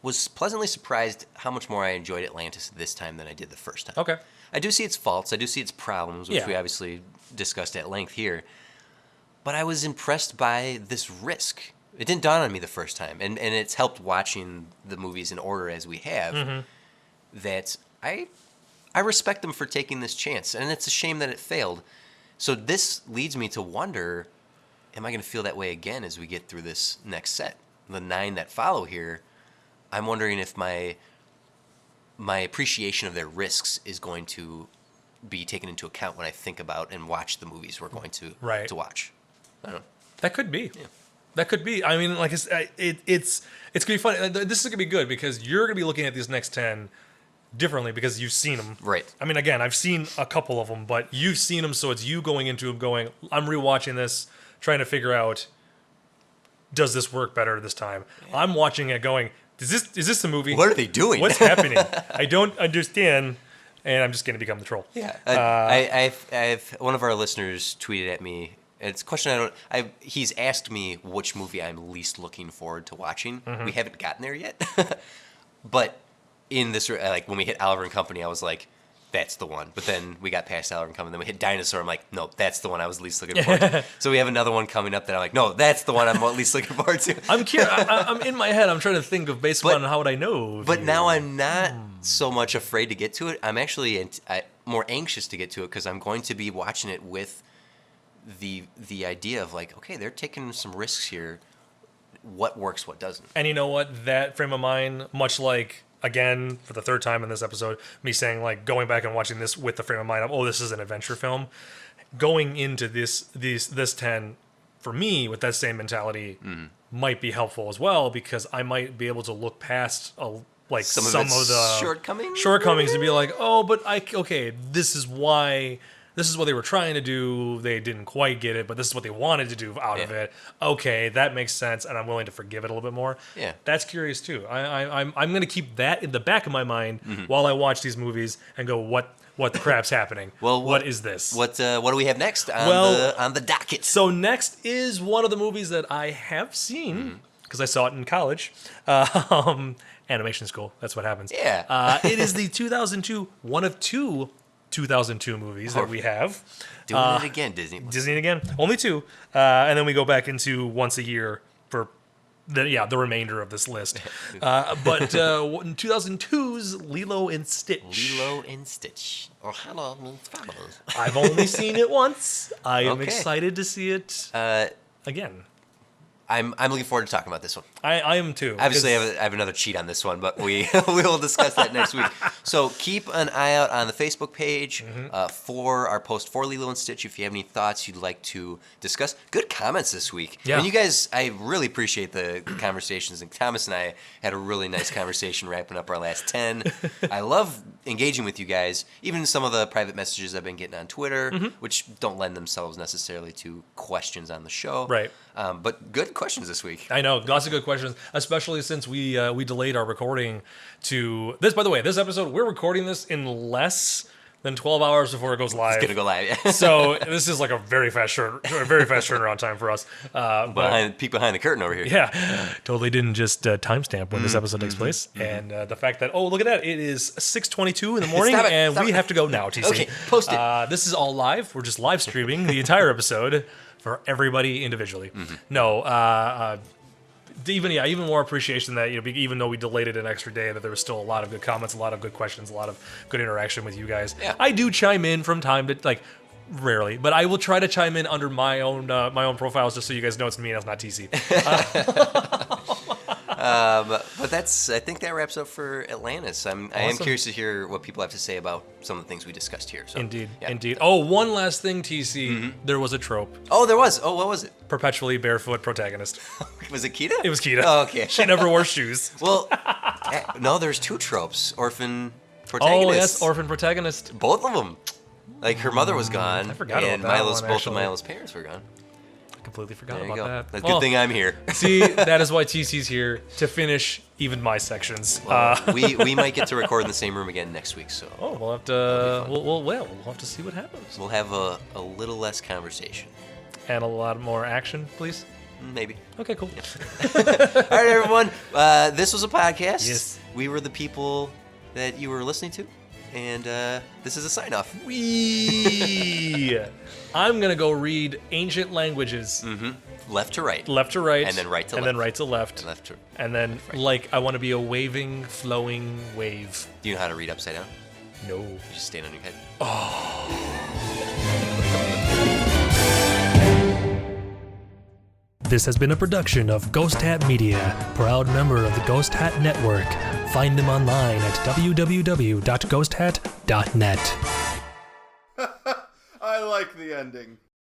was pleasantly surprised how much more I enjoyed Atlantis this time than I did the first time. Okay. I do see its faults. I do see its problems, which we obviously discussed at length here. But I was impressed by this risk. It didn't dawn on me the first time. And it's helped watching the movies in order as we have, that I respect them for taking this chance. And it's a shame that it failed. So this leads me to wonder, am I going to feel that way again as we get through this next set? The 9 that follow here, I'm wondering if my appreciation of their risks is going to be taken into account when I think about and watch the movies we're going to watch. I don't know. That could be. Yeah. That could be. I mean, like it's going to be fun. This is going to be good because you're going to be looking at these next 10 differently because you've seen them. Right. I mean, again, I've seen a couple of them, but you've seen them, so it's you going into them going, I'm rewatching this, trying to figure out, does this work better this time? Yeah. I'm watching it going, is this the movie? What are they doing? What's happening? I don't understand, and I'm just going to become the troll. Yeah. I've one of our listeners tweeted at me. It's a question he's asked me which movie I'm least looking forward to watching. Mm-hmm. We haven't gotten there yet. But in this, like when we hit Oliver and Company, I was like, that's the one. But then we got past Oliver and Company. Then we hit Dinosaur. I'm like, no, that's the one I was least looking forward to. So we have another one coming up that I'm like, no, that's the one I'm least looking forward to. I'm curious. I'm in my head. I'm trying to think of based on how would I know. But now I'm not so much afraid to get to it. I'm actually more anxious to get to it because I'm going to be watching it with the idea of like, okay, they're taking some risks here. What works, what doesn't. And you know what? That frame of mind, much like, again, for the third time in this episode, me saying, like, going back and watching this with the frame of mind of, this is an adventure film. Going into this 10, for me, with that same mentality, might be helpful as well, because I might be able to look past, some of the shortcomings and be like, this is what they were trying to do. They didn't quite get it, but this is what they wanted to do out of it. Okay, that makes sense, and I'm willing to forgive it a little bit more. Yeah, that's curious too. I'm going to keep that in the back of my mind while I watch these movies and go, what the crap's happening? Well, what is this? What do we have next on the docket? So next is one of the movies that I have seen because I saw it in college. Animation school. That's what happens. Yeah. It is the 2002 one of two 2002 movies that we have. Doing it again, Disney. Disney again. Only 2. And then we go back into once a year for the remainder of this list. But in 2002's Lilo and Stitch. Lilo and Stitch. Oh, hello, means fabulous. I've only seen it once. I am Okay. excited to see it again. I'm looking forward to talking about this one. I am too. Obviously, I have another cheat on this one, but we will discuss that next week. So keep an eye out on the Facebook page for our post for Lilo and Stitch. If you have any thoughts you'd like to discuss, good comments this week. Yeah. And you guys, I really appreciate the conversations. And Thomas and I had a really nice conversation wrapping up our last 10. I love engaging with you guys. Even some of the private messages I've been getting on Twitter, which don't lend themselves necessarily to questions on the show. Right. But good questions this week. I know, lots of good questions, especially since we delayed our recording to this. By the way, this episode, we're recording this in less than 12 hours before it goes live. It's gonna go live. Yeah. So this is like a very fast turnaround time for us. Peek behind the curtain over here. Yeah, totally didn't just timestamp when this episode takes place, and the fact that look at that, it is 6:22 in the morning, Stop it, and stop we it. have to go now. TC, Okay, post it. This is all live. We're just live streaming the entire episode for everybody individually. No, even more appreciation that even though we delayed it an extra day, that there was still a lot of good comments, a lot of good questions, a lot of good interaction with you guys. Yeah. I do chime in from time to rarely, but I will try to chime in under my own profiles just so you guys know it's me and it's not TC. But I think that wraps up for Atlantis. I am curious to hear what people have to say about some of the things we discussed here. So, Indeed, yeah. indeed. Oh, one last thing, TC. There was a trope. Oh, there was. Oh, what was it? Perpetually barefoot protagonist. Was it Kita? It was Kita. Oh, okay. She never wore shoes. Well, no, there's 2 tropes. Orphan protagonist. Oh, yes, orphan protagonist. Both of them. Like, her mother was gone. I forgot about and that Milo's, one, both actually. of Milo's parents were gone. Completely forgot There you about go. that. That's a good thing I'm here. See, that is why TC's here to finish even my sections. We might get to record in the same room again next week, so We'll have to. We'll have to see what happens. we'll have a little less conversation. And a lot more action, please. Maybe. Okay, cool. All right, everyone. This was a podcast. Yes. We were the people that you were listening to, and this is a sign-off. I'm gonna go read ancient languages, Left to right. left to right, And then right to and left. then right to left, And left to. and then I want to be a waving, flowing wave. Do you know how to read upside down? No. You just stand on your head. This has been a production of Ghost Hat Media, proud member of the Ghost Hat Network. Find them online at www.ghosthat.net. I like the ending.